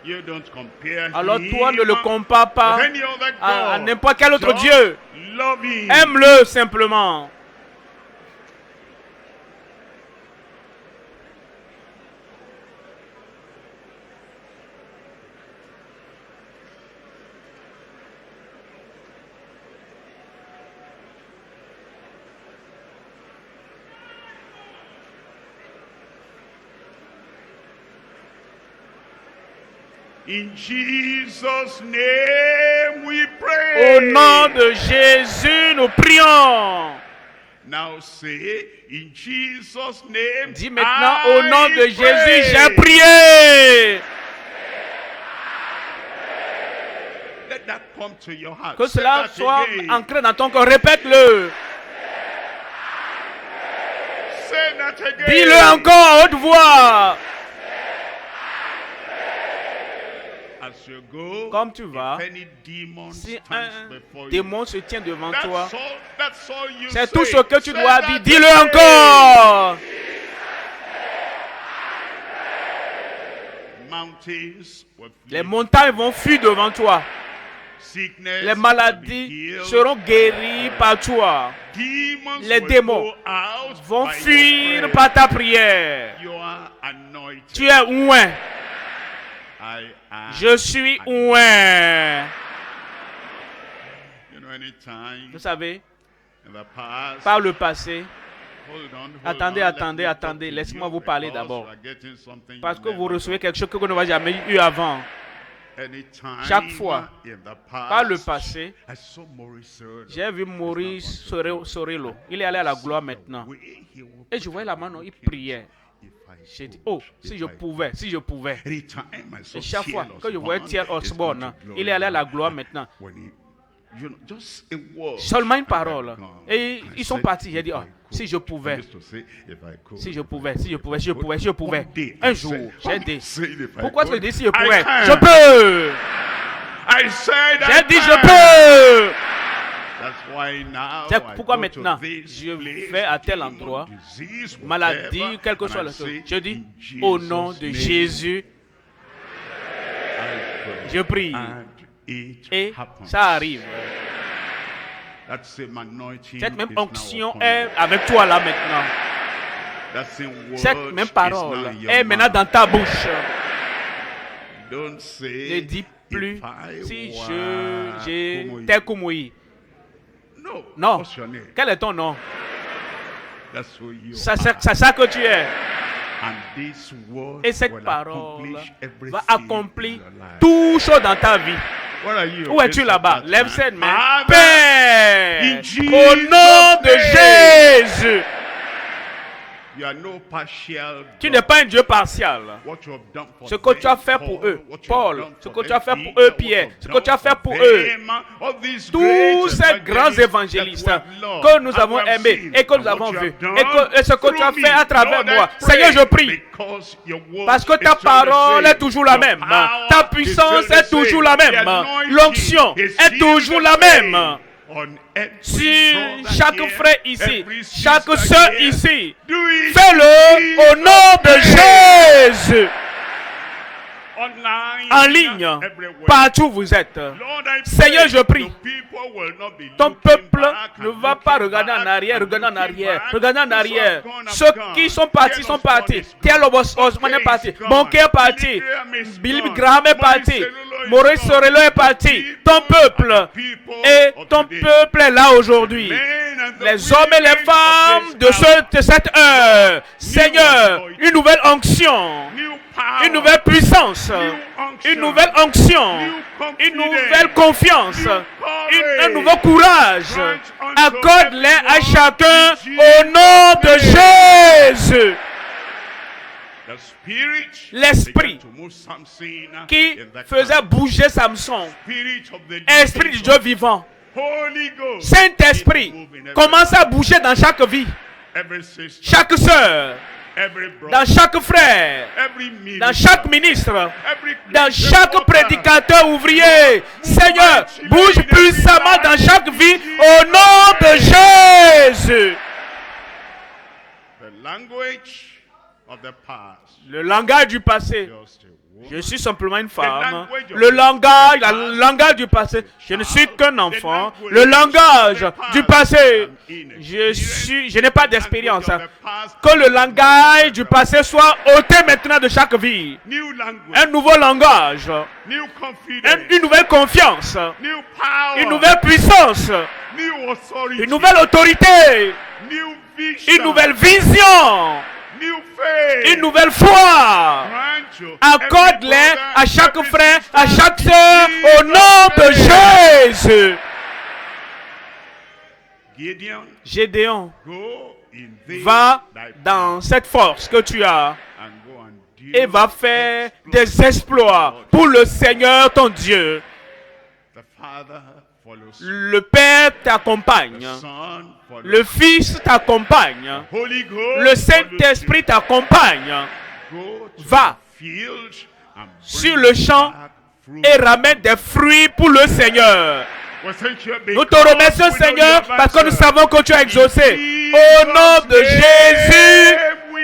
You don't compare Alors him toi ne le compares pas with any other à God. n'importe quel autre Just Dieu. love him. Aime-le simplement. In Jesus' name we pray. Au nom de Jésus, nous prions. Now say, in Jesus' name, Dis maintenant, I au nom de pray. Jésus, j'ai prié. Let that come to your heart. Que Say cela that soit again. ancré dans ton cœur. Répète-le. Say that again. Dis-le encore à haute voix. As you go, Comme tu vas, if any demon si stands un before you, démon se tient devant toi, that's all you c'est say. tout ce que tu Say dois that dire. Dis-le again. encore. Mountains will flee. Les montagnes vont fuir devant toi. Sickness Les will be maladies healed. seront guéries par toi. Demons Les will démons go out vont by fuir your par ta prière. prayer. You are anointed. Tu es oint. I am Je suis anointed. oint. You know, anytime Vous savez, in the past, par le passé, hold on, attendez, let me attendez, talk attendez. to Laissez-moi you vous parler because d'abord. you are getting something Parce you que vous never recevez got. quelque chose que vous n'avez jamais eu avant. Anytime Chaque fois, in the past, par le passé, I saw Maurice Sorrell. j'ai vu Maurice Sorrello. Il est allé à la gloire maintenant. The way he would Et je voyais la main, non, il priait. if I J'ai dit, could, oh, si if je I pouvais, si je pouvais. could. Anytime I saw Et chaque fois T.L. que je voyais Osborne, T.L. he's Osborne, going to glory il est allé à la now. gloire maintenant. When he, you know, just a word, Seulement une and parole. they're gone. Et I ils sont said, partis. J'ai dit, if oh, I could. si je I pouvais, used to say, if I could, si je if I pouvais, could, si je if I pouvais, si je could. pouvais, si je pouvais. One day, Un I jour, said, j'ai dit, say if I pourquoi tu could. dis si je I pouvais? can. Je peux. I said J'ai I dit, can. je peux. That's why now C'est I pourquoi go to maintenant, this je place, vais à tel demon, endroit, disease, maladie, whatever, quel que and soit I le chose. say, Je dis, in au nom Jesus' de name, Jésus, I pray. je prie. And it Et happens. ça arrive. That same anointing Cette même is now onction upon est you. avec toi là maintenant. That same word Cette même is parole now in your est maintenant mouth. dans ta bouche. Don't say, Ne dis plus if I si were j'étais Koumoui. No. Non. What's your name? Quel est ton nom? That's who you C'est are. ça que tu es. And this word Et cette will parole accomplish everything va accomplir in your life. tout chose dans ta vie. Where are you? Où es-tu Lift là-bas? up that Lève hand. cette main. Father, Père, in au Jesus' nom de name. Jésus, You are no partial tu God. n'es pas un Dieu partial. What you have done for Ce que tu as them, fait pour Paul, eux, what you have Paul, done ce for que tu them, as fait pour Peter, eux, what Pierre, you have ce que done tu as fait for pour eux, them, all these tous great ces grands évangélistes que nous avons aimés et que nous avons vus, et ce que tu as fait à travers moi. Seigneur, je prie, parce que ta parole est toujours la même, ta puissance est toujours la même, l'onction est toujours la même. Sur chaque frère ici, chaque soeur ici, fais-le au nom de Jésus. En ligne, partout où vous êtes. Seigneur, je prie, ton peuple ne va pas regarder en arrière, regarder en arrière, regarder en arrière. Ceux qui sont partis sont partis. T.L. Osborne est parti, Bonke est parti, Billy Graham est parti, Maurice Sorrello est parti. Ton peuple, et ton peuple est là aujourd'hui. Les hommes et les femmes de cette heure. Seigneur, une nouvelle onction, une nouvelle puissance, une nouvelle onction, une nouvelle confiance, un nouveau courage. Accorde-les à chacun au nom de Jésus. L'esprit qui faisait bouger Samson, esprit du Dieu vivant, Saint-Esprit, commence à bouger dans chaque vie, chaque sœur, dans chaque frère, dans chaque ministre, dans chaque prédicateur ouvrier. Seigneur, bouge puissamment dans chaque vie au nom de Jésus. Le langage du passé. Je suis simplement une femme. Le langage du passé. Je ne suis qu'un enfant. Le langage du passé. Je n'ai pas d'expérience. Que le langage du passé soit ôté maintenant de chaque vie. Un nouveau langage. Une nouvelle confiance. Une nouvelle puissance. Une nouvelle autorité. Une nouvelle vision. Une nouvelle foi. Accorde-les à chaque frère, à chaque sœur au nom de Jésus. Gédéon, va dans cette force que tu as et va faire des exploits pour le Seigneur ton Dieu. Le Père t'accompagne. Le Fils t'accompagne. Le Saint-Esprit t'accompagne. Va sur le champ et ramène des fruits pour le Seigneur. Nous te remercions, Seigneur, parce que nous savons que tu as exaucé. Au nom de Jésus,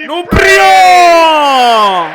nous prions.